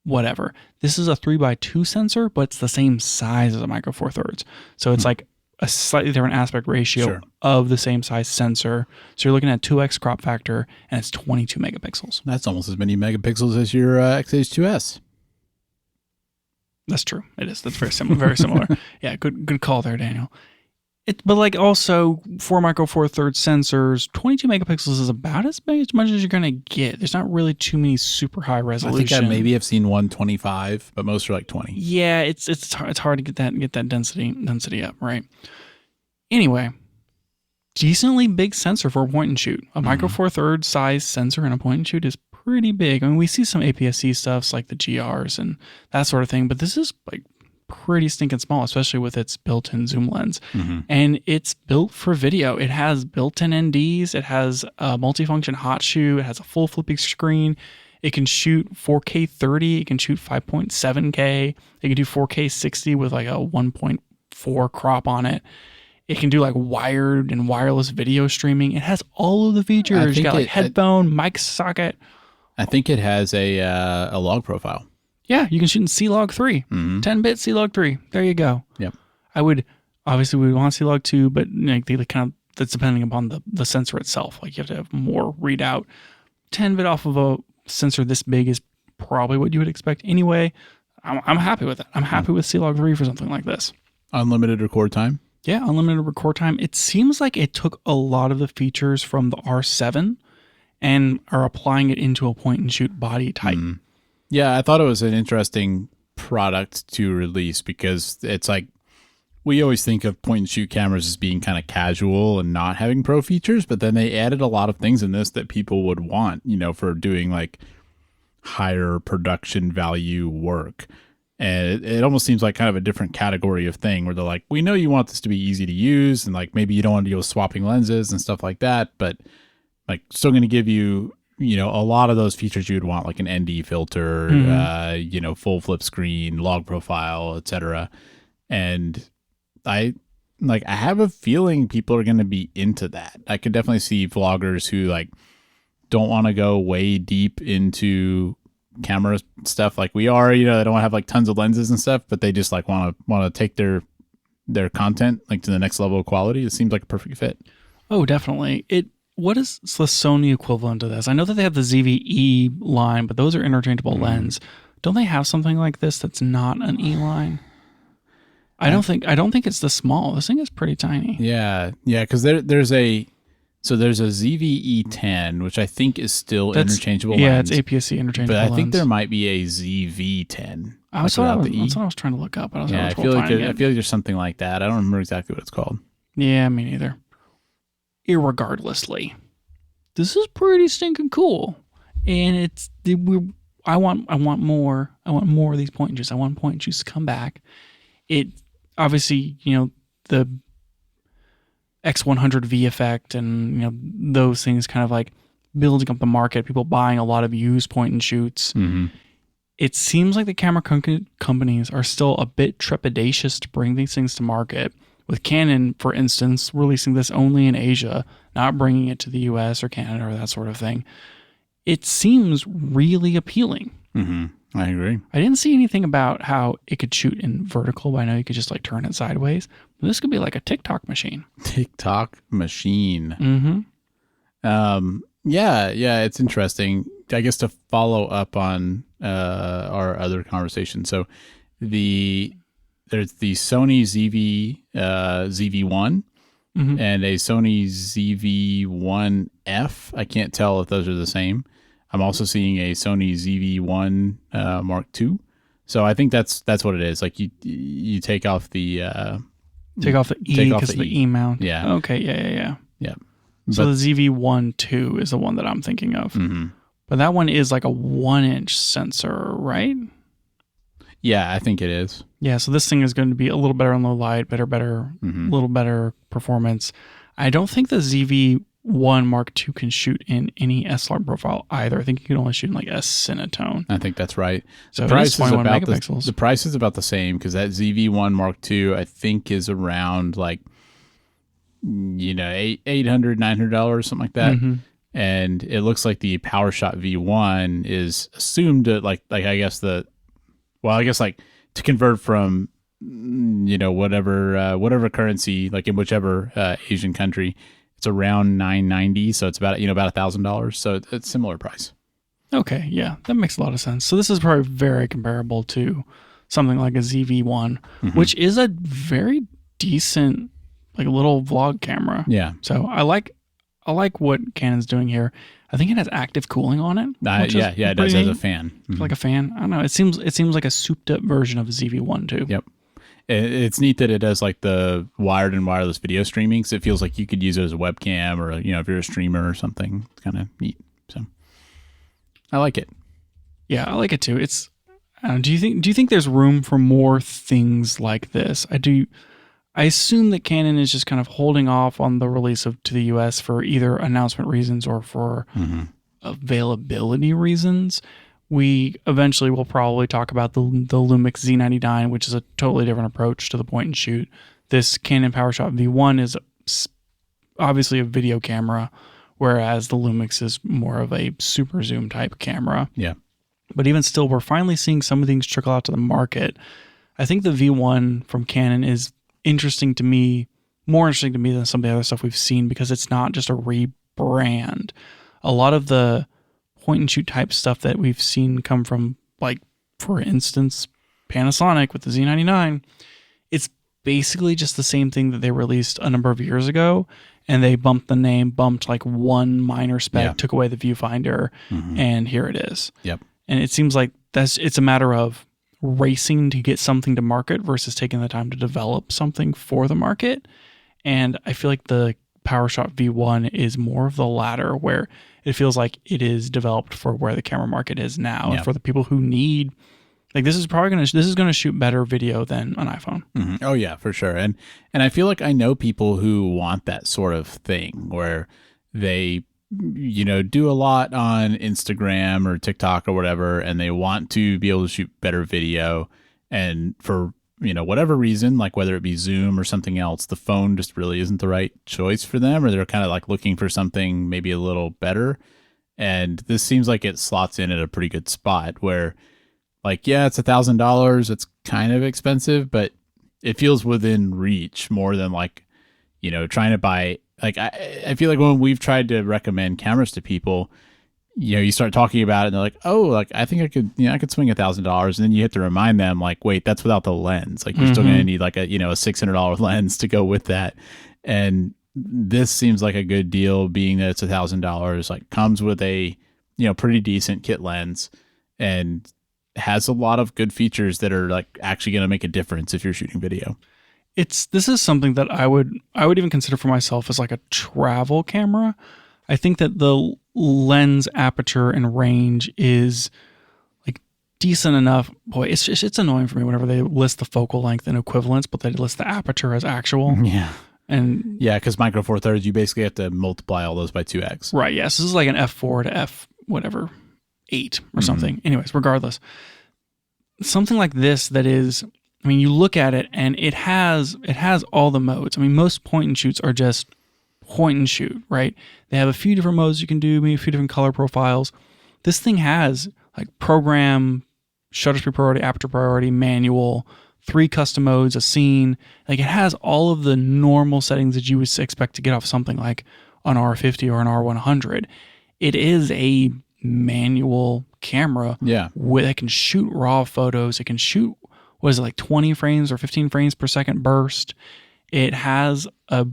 Whatever. This is a 3x2 sensor, but it's the same size as a micro four thirds. So it's like a slightly different aspect ratio of the same size sensor. So you're looking at 2x crop factor, and it's 22 megapixels. That's almost as many megapixels as your XH2S. That's true. It is. That's very similar. Very similar. Yeah, good call there, Daniel. But like also 4 micro four thirds sensors, 22 megapixels is about as much as you're gonna get. There's not really too many super high resolution. I think I maybe have seen 125, but most are like 20. Yeah, it's hard to get that density up, right? Anyway, decently big sensor for a point and shoot. A micro four thirds size sensor in a point and shoot is pretty big. I mean, we see some APS-C stuffs like the GRs and that sort of thing, but this is like pretty stinking small, especially with its built-in zoom lens. And it's built for video. It has built-in NDs. It has a multifunction hot shoe. It has a full flipping screen. It can shoot 4K 30. It can shoot 5.7K. It can do 4K 60 with like a 1.4 crop on it. It can do like wired and wireless video streaming. It has all of the features. You got like headphone, mic socket. I think it has a log profile. Yeah, you can shoot in C-Log 3. 10-bit C-Log 3. There you go. Yep. Obviously we would want C-Log 2, but like they kind of, that's depending upon the sensor itself. Like you have to have more readout. 10-bit off of a sensor this big is probably what you would expect anyway. I'm happy with it. I'm happy with C-Log 3 for something like this. Unlimited record time? Yeah, unlimited record time. It seems like it took a lot of the features from the R7 and are applying it into a point-and-shoot body type. Yeah, I thought it was an interesting product to release because it's like we always think of point-and-shoot cameras as being kind of casual and not having pro features, but then they added a lot of things in this that people would want, for doing like higher production value work. And it almost seems like kind of a different category of thing where they're like, we know you want this to be easy to use and like maybe you don't want to deal with swapping lenses and stuff like that, but like still going to give you, a lot of those features you would want, like an ND filter, full flip screen, log profile, etc. And I have a feeling people are going to be into that. I could definitely see vloggers who like don't want to go way deep into camera stuff like we are, they don't want to have like tons of lenses and stuff, but they just like want to take their content like to the next level of quality. It seems like a perfect fit. Oh, definitely. What is the Sony equivalent to this? I know that they have the ZV-E line, but those are interchangeable lens. Don't they have something like this that's not an E line? I don't think it's this small. This thing is pretty tiny. Yeah, because there's a ZV-E10, which I think is still interchangeable lens. Yeah, it's APS-C interchangeable lens. But I think lens. there might be a ZV-10. That's what I was trying to look up. I feel like there's something like that. I don't remember exactly what it's called. Yeah, me neither. Irregardlessly, this is pretty stinking cool, and I want more. I want more of these point and shoots. I want point and shoots to come back. It obviously, the X100V effect and those things kind of like building up the market, people buying a lot of used point and shoots. It seems like the camera companies are still a bit trepidatious to bring these things to market, with Canon, for instance, releasing this only in Asia, not bringing it to the US or Canada or that sort of thing. It seems really appealing. I agree. I didn't see anything about how it could shoot in vertical, but I know you could just like turn it sideways. This could be like a TikTok machine. TikTok machine. Yeah, it's interesting. I guess to follow up on our other conversation. So there's the Sony ZV-1 and a Sony ZV-1F. I can't tell if those are the same. I'm also seeing a Sony ZV-1 Mark II. So I think that's what it is. Like you take off the take off the E because of the E mount. Yeah. Okay. Yeah. Yeah. So the ZV-1 II is the one that I'm thinking of. But that one is like a 1-inch sensor, right? Yeah, I think it is. Yeah, so this thing is going to be a little better on low light, a little better performance. I don't think the ZV-1 Mark II can shoot in any S-Log profile either. I think you can only shoot in like S-Cinetone. I think that's right. So the price is about the same because that ZV-1 Mark II I think is around like $800, $900, something like that. And it looks like the PowerShot V1 is assumed to like I guess to convert from whatever currency, like in whichever Asian country, it's around $990, so it's about $1,000, so it's similar price. Okay, yeah, that makes a lot of sense. So this is probably very comparable to something like a ZV-1, which is a very decent like little vlog camera. Yeah. So I like what Canon's doing here. I think it has active cooling on it. It does as a fan. Like a fan. I don't know. It seems like a souped up version of a ZV-1 too. Yep. It's neat that it does like the wired and wireless video streaming. So it feels like you could use it as a webcam or if you're a streamer or something. It's kind of neat. So I like it. Yeah, I like it too. It's. Do you think there's room for more things like this? I do. I assume that Canon is just kind of holding off on the release to the US for either announcement reasons or for availability reasons, we eventually will probably talk about the Lumix Z99, which is a totally different approach to the point and shoot. This Canon PowerShot V1 is obviously a video camera, whereas the Lumix is more of a super zoom type camera. Yeah. But even still, we're finally seeing some of things trickle out to the market. I think the V1 from Canon is interesting to me, more interesting to me than some of the other stuff we've seen, because it's not just a rebrand. A lot of the point and shoot type stuff that we've seen come from, like, for instance, Panasonic with the Z99, it's basically just the same thing that they released a number of years ago, and they bumped the name, bumped like one minor spec, took away the viewfinder, and here it is. Yep. And it seems like it's a matter of racing to get something to market versus taking the time to develop something for the market. And I feel like the PowerShot V1 is more of the latter, where it feels like it is developed for where the camera market is now, and for the people who need, like, this is going to shoot better video than an iPhone. Oh yeah, for sure. And I feel like I know people who want that sort of thing where they, do a lot on Instagram or TikTok or whatever, and they want to be able to shoot better video. And for, whatever reason, like whether it be Zoom or something else, the phone just really isn't the right choice for them, or they're kind of like looking for something maybe a little better. And this seems like it slots in at a pretty good spot where, like, yeah, it's $1,000. It's kind of expensive, but it feels within reach more than like, trying to buy. Like, I feel like when we've tried to recommend cameras to people, you start talking about it and they're like, oh, like, I think I could swing $1,000. And then you have to remind them, like, wait, that's without the lens. Like, you're still going to need like a $600 lens to go with that. And this seems like a good deal, being that it's $1,000, like, comes with a, pretty decent kit lens and has a lot of good features that are like actually going to make a difference if you're shooting video. This is something that I would even consider for myself as like a travel camera. I think that the lens aperture and range is like decent enough. Boy, it's annoying for me whenever they list the focal length in equivalents, but they list the aperture as actual. Yeah. And yeah, because Micro Four Thirds, you basically have to multiply all those by 2x. Right. Yes. This is like an f4 to f whatever 8 or something. Anyways, regardless, something like this that is, I mean, you look at it and it has all the modes. I mean, most point and shoots are just point and shoot, right? They have a few different modes you can do, maybe a few different color profiles. This thing has like program, shutter speed priority, aperture priority, manual, 3 custom modes, a scene. Like, it has all of the normal settings that you would expect to get off something like an R50 or an R100. It is a manual camera. Yeah. That can shoot raw photos. It can shoot, what is it, like 20 frames or 15 frames per second burst. It has a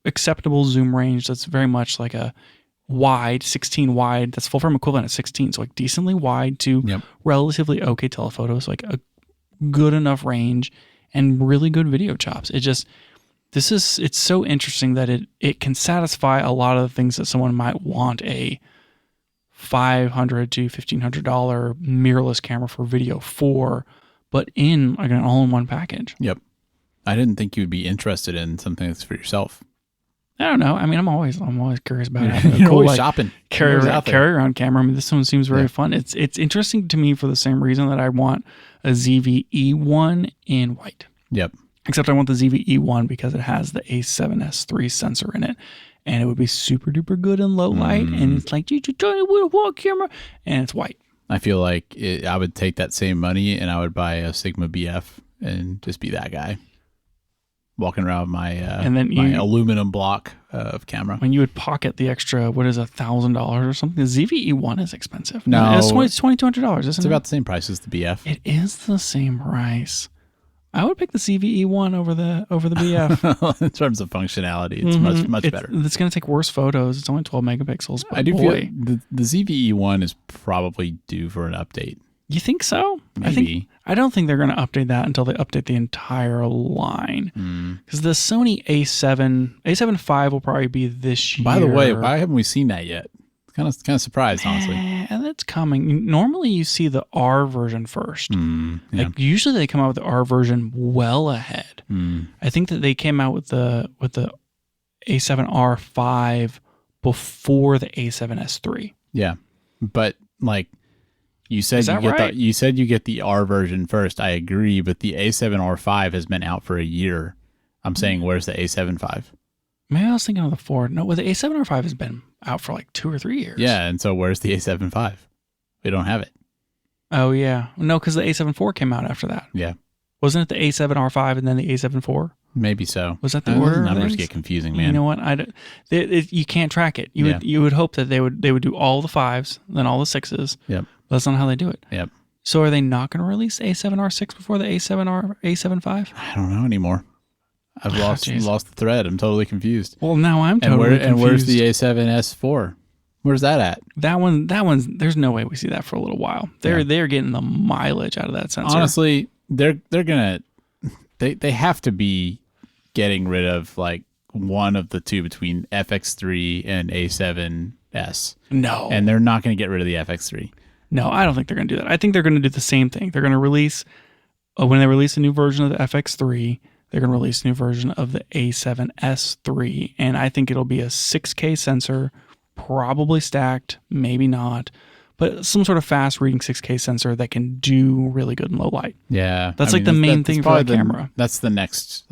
acceptable zoom range that's very much like a wide, 16 wide. That's full frame equivalent at 16. So like decently wide to relatively okay telephotos, like a good enough range and really good video chops. It's so interesting that it can satisfy a lot of the things that someone might want a $500 to $1,500 mirrorless camera for video for, but in like an all-in-one package. Yep. I didn't think you'd be interested in something that's for yourself. I don't know. I mean, I'm always curious about it. You're cool, always shopping. Carry around camera. I mean, this one seems very fun. It's interesting to me for the same reason that I want a ZV-E1 in white. Yep. Except I want the ZV-E1 because it has the A7S III sensor in it, and it would be super duper good in low light. And it's like, did you join it with a what camera? And it's white. I feel like I would take that same money and I would buy a Sigma BF and just be that guy, walking around with my my aluminum block of camera. When you would pocket the extra, what is $1,000 or something? The ZV-E1 is expensive. No, it's $2,200, isn't it? It's about the same price as the BF. It is the same price. I would pick the ZV-E1 over the BF. In terms of functionality, it's much better. It's going to take worse photos. It's only 12 megapixels. But I do feel the ZV-E1 is probably due for an update. You think so? Maybe. I don't think they're going to update that until they update the entire line. Because the Sony A7 V will probably be this year. By the way, why haven't we seen that yet? Kind of surprised, honestly. And it's coming. Normally, you see the R version first. Like, usually they come out with the R version well ahead. I think that they came out with the A7R5 before the A7S III. Yeah. But like you said, Is that right? you said you get the R version first. I agree, but the A7R5 has been out for a year. I'm saying, where's the A7 V? Maybe I was thinking of the 4. No, well, the A7R5 has been out for like 2 or 3 years. Yeah, and so where's the A7 V? We don't have it. Oh, yeah. No, because the A7 IV came out after that. Yeah. Wasn't it the A7R5 and then the A7 IV? Maybe so. Was that the order? Those of numbers things? get confusing, man. You know what? You can't track it. You would hope that they would do all the 5s, then all the 6s. Yep. But that's not how they do it. Yep. So are they not going to release A7R6 before the A7 V? I don't know anymore. I've lost the thread. I'm totally confused. Well, now I'm totally confused. And where's the A7S4? Where's that at? That one's. There's no way we see that for a little while. They're getting the mileage out of that sensor. Honestly, they have to be getting rid of like one of the two between FX3 and A7S. No, and they're not going to get rid of the FX3. No, I don't think they're going to do that. I think they're going to do the same thing. They're going to release when they release a new version of the FX3. They're going to release a new version of the A7S3, and I think it'll be a 6K sensor, probably stacked, maybe not, but some sort of fast reading 6K sensor that can do really good in low light. Yeah. That's the main thing for that camera. That's the next,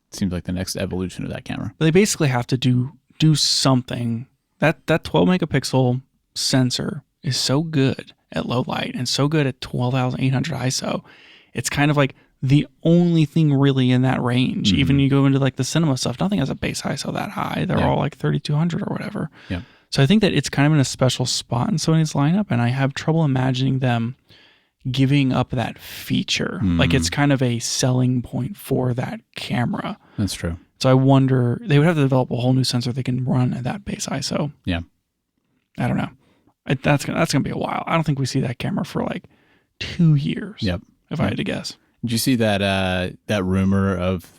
seems like the next evolution of that camera. They basically have to do something. That 12 megapixel sensor is so good at low light and so good at 12,800 ISO. It's kind of like the only thing really in that range. Mm-hmm. Even you go into like the cinema stuff, nothing has a base ISO that high. They're all like 3,200 or whatever. Yeah. So I think that it's kind of in a special spot in Sony's lineup, and I have trouble imagining them giving up that feature. Like it's kind of a selling point for that camera. That's true. So I wonder, they would have to develop a whole new sensor they can run at that base ISO. Yeah. I don't know. That's gonna be a while. I don't think we see that camera for like 2 years. Yep. If I had to guess. Did you see that rumor of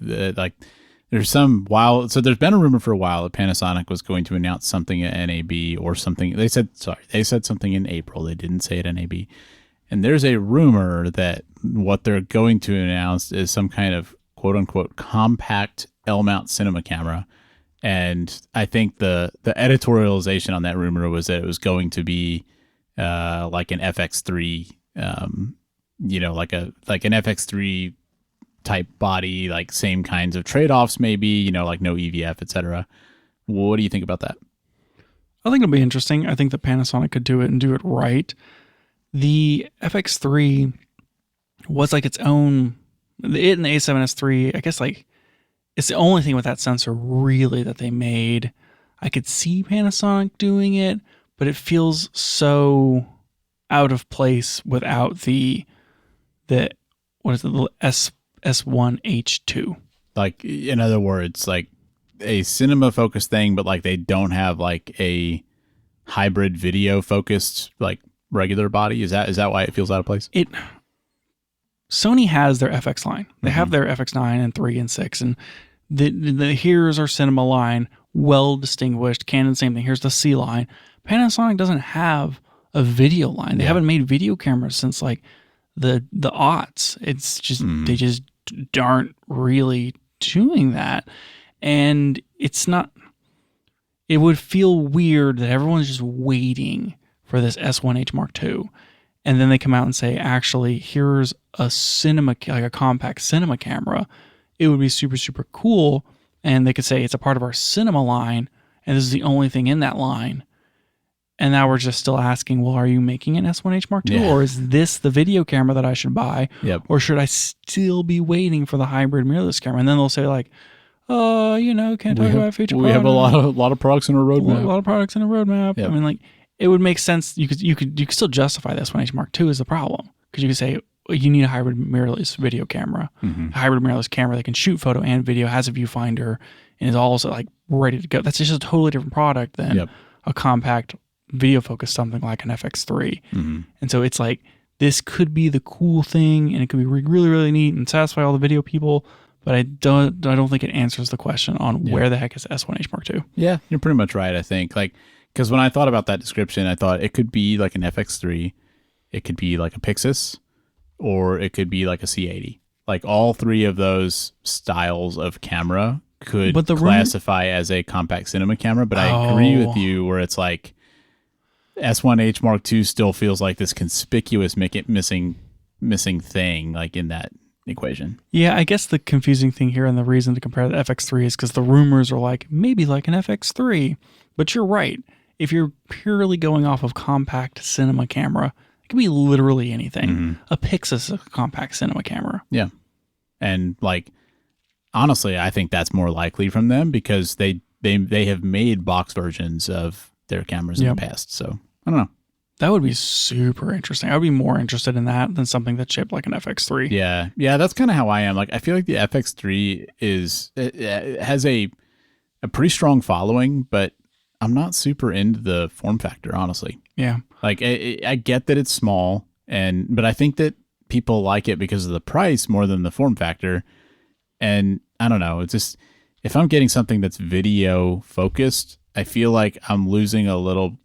there's some wild, so there's been a rumor for a while that Panasonic was going to announce something at NAB or something. They said something in April. They didn't say it at NAB. And there's a rumor that what they're going to announce is some kind of quote unquote compact L-mount cinema camera. And I think the editorialization on that rumor was that it was going to be like an FX3, like an FX3 type body, like same kinds of trade-offs, maybe, like no EVF, etc. What do you think about that? I think it'll be interesting. I think that Panasonic could do it and do it right. The FX3 was like its own, it and the A7S3, I guess like it's the only thing with that sensor really that they made. I could see Panasonic doing it, but it feels so out of place without the what is it, the S1H2. Like, in other words, like a cinema focused thing, but like they don't have like a hybrid video focused like regular body. Is that why it feels out of place? Sony has their FX line. They have their FX9 and 3 and 6, and the here's our cinema line, well distinguished. Canon, same thing. Here's the C line. Panasonic doesn't have a video line. They haven't made video cameras since like the aughts. It's just they just aren't really doing that, and it's not. It would feel weird that everyone's just waiting for this S1H Mark II, and then they come out and say, actually, here's a cinema, like a compact cinema camera. It would be super, super cool, and they could say it's a part of our cinema line, and this is the only thing in that line. And now we're just still asking, well, are you making an S1H Mark II, or is this the video camera that I should buy, or should I still be waiting for the hybrid mirrorless camera? And then they'll say like, can't talk about feature. We have a lot of products in our roadmap. A lot of products in a roadmap. Yep. I mean, like, it would make sense. You could still justify the S1H Mark II as the problem, because you could say you need a hybrid mirrorless video camera, a hybrid mirrorless camera that can shoot photo and video, has a viewfinder, and is also like ready to go. That's just a totally different product than a compact video focused something like an FX3. And so it's like, this could be the cool thing, and it could be really, really neat and satisfy all the video people. But I don't think it answers the question on where the heck is S1H Mark II. Yeah, you're pretty much right. I think because when I thought about that description, I thought it could be like an FX3, it could be like a Pixis, or it could be like a C80. Like all three of those styles of camera could classify as a compact cinema camera. But I agree with you where it's like, S1H Mark II still feels like this conspicuous missing thing, like in that equation. Yeah, I guess the confusing thing here and the reason to compare the FX3 is because the rumors are like, maybe like an FX3. But you're right. If you're purely going off of compact cinema camera, it can be literally anything. Mm-hmm. A Pixis is a compact cinema camera. Yeah. And like, honestly, I think that's more likely from them because they have made box versions of their cameras in the past. So I don't know. That would be super interesting. I would be more interested in that than something that's shaped like an FX3. Yeah. Yeah. That's kind of how I am. Like, I feel like the FX3 it has a pretty strong following, but I'm not super into the form factor, honestly. Yeah. Like, I get that it's small, but I think that people like it because of the price more than the form factor. And I don't know. It's just, if I'm getting something that's video focused, I feel like I'm losing a little,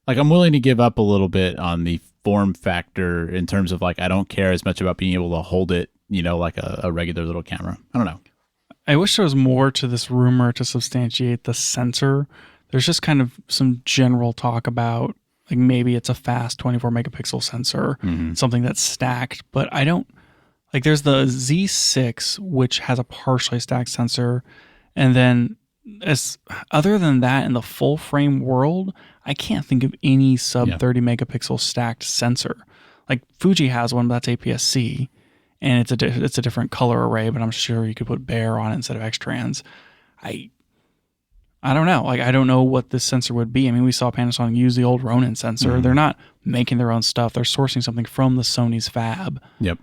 like I'm willing to give up a little bit on the form factor in terms of like, I don't care as much about being able to hold it, like a regular little camera. I don't know. I wish there was more to this rumor to substantiate the sensor. There's just kind of some general talk about like maybe it's a fast 24 megapixel sensor, something that's stacked, but I don't like there's the Z6, which has a partially stacked sensor. And then other than that in the full frame world, I can't think of any sub 30 megapixel stacked sensor. Like Fuji has one, but that's APS-C. And it's a different color array, but I'm sure you could put bare on it instead of X-trans. I don't know. Like, I don't know what this sensor would be. I mean, we saw Panasonic use the old Ronin sensor. They're not making their own stuff. They're sourcing something from the Sony's fab. Yep.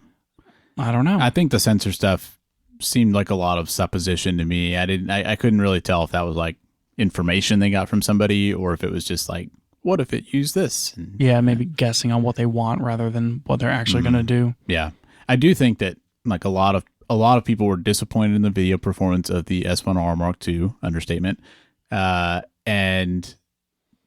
I don't know. I think the sensor stuff seemed like a lot of supposition to me. I couldn't really tell if that was like information they got from somebody or if it was just like, what if it used this? And, maybe guessing on what they want rather than what they're actually going to do. Yeah. I do think that like a lot of people were disappointed in the video performance of the S1R Mark II, understatement. And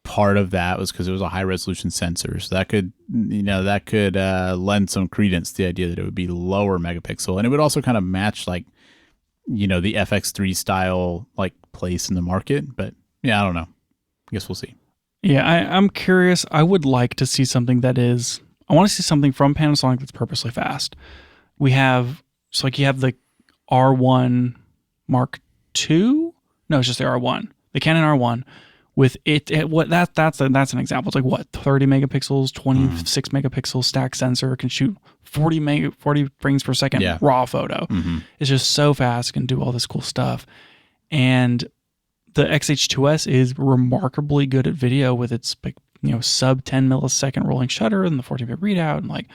part of that was because it was a high resolution sensor. So that could lend some credence to the idea that it would be lower megapixel. And it would also kind of match like, the FX3 style like place in the market. But yeah, I don't know. I guess we'll see. Yeah, I'm curious. I would like to see something I want to see something from Panasonic that's purposely fast. You have the R1 Mark II. No, it's just the R1. The Canon R1 with that's an example. It's like what 30 megapixels, 26 megapixel stack sensor, can shoot 40 frames per second raw photo. It's just so fast, can do all this cool stuff. And the XH2S is remarkably good at video with its sub 10 millisecond rolling shutter and the 14-bit readout and like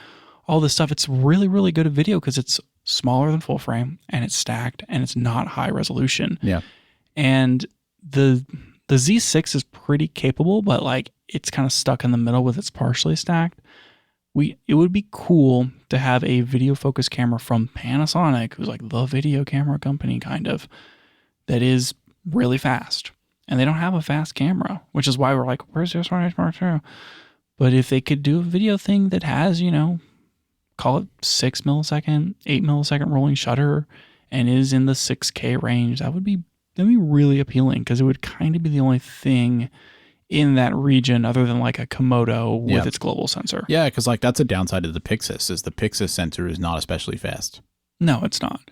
all this stuff. It's really, really good at video because it's smaller than full frame and it's stacked and it's not high resolution. Yeah. And the Z6 is pretty capable, but like it's kind of stuck in the middle with its partially stacked. It would be cool to have a video focus camera from Panasonic, who's like the video camera company kind of, that is really fast. And they don't have a fast camera, which is why we're like, where's the S1H Mark II? But if they could do a video thing that has, call it 6 millisecond, 8 millisecond rolling shutter and is in the 6K range, that'd be really appealing because it would kind of be the only thing in that region other than like a Komodo with its global sensor. Yeah, because like that's a downside of the Pixis is the Pixis sensor is not especially fast. No, it's not.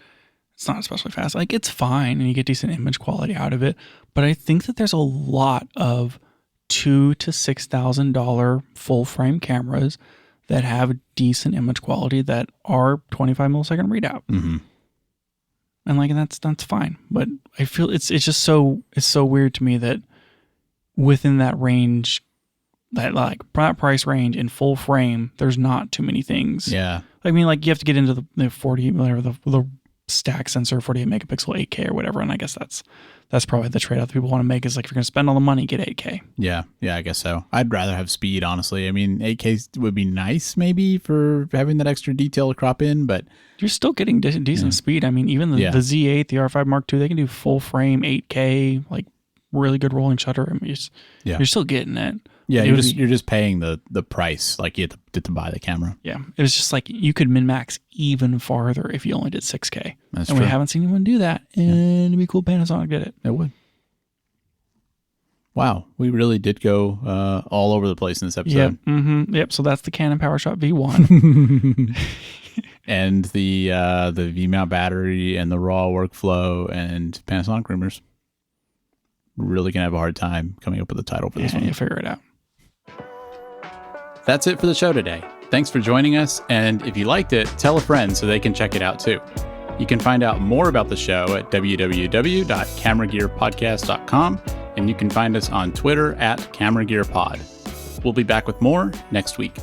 It's not especially fast. Like it's fine and you get decent image quality out of it. But I think that there's a lot of $2,000 to $6,000 full frame cameras that have decent image quality that are 25 millisecond readout. And like that's fine. But I feel it's just so weird to me that within that range, that price range in full frame, there's not too many things. Yeah. I mean, like you have to get into the 40, whatever the stack sensor, 48 megapixel 8K or whatever. And I guess that's probably the trade-off that people want to make is like if you're going to spend all the money, get 8K. Yeah, I guess so. I'd rather have speed, honestly. I mean, 8K would be nice maybe for having that extra detail to crop in, but you're still getting decent speed. I mean, even the Z8, the R5 Mark II, they can do full frame 8K, like really good rolling shutter. I mean, you're still getting it. Yeah, you're just paying the price, like you have to buy the camera. Yeah, it was just like you could min-max even farther if you only did 6K. That's and true. We haven't seen anyone do that, and it'd be cool if Panasonic did it. It would. Wow, we really did go all over the place in this episode. Yep. So that's the Canon PowerShot V1. And the V-mount battery and the raw workflow and Panasonic rumors. Really gonna have a hard time coming up with a title for this one. You figure it out. That's it for the show today. Thanks for joining us, and if you liked it, tell a friend so they can check it out too. You can find out more about the show at www.cameragearpodcast.com, and you can find us on Twitter at CameraGearPod. We'll be back with more next week.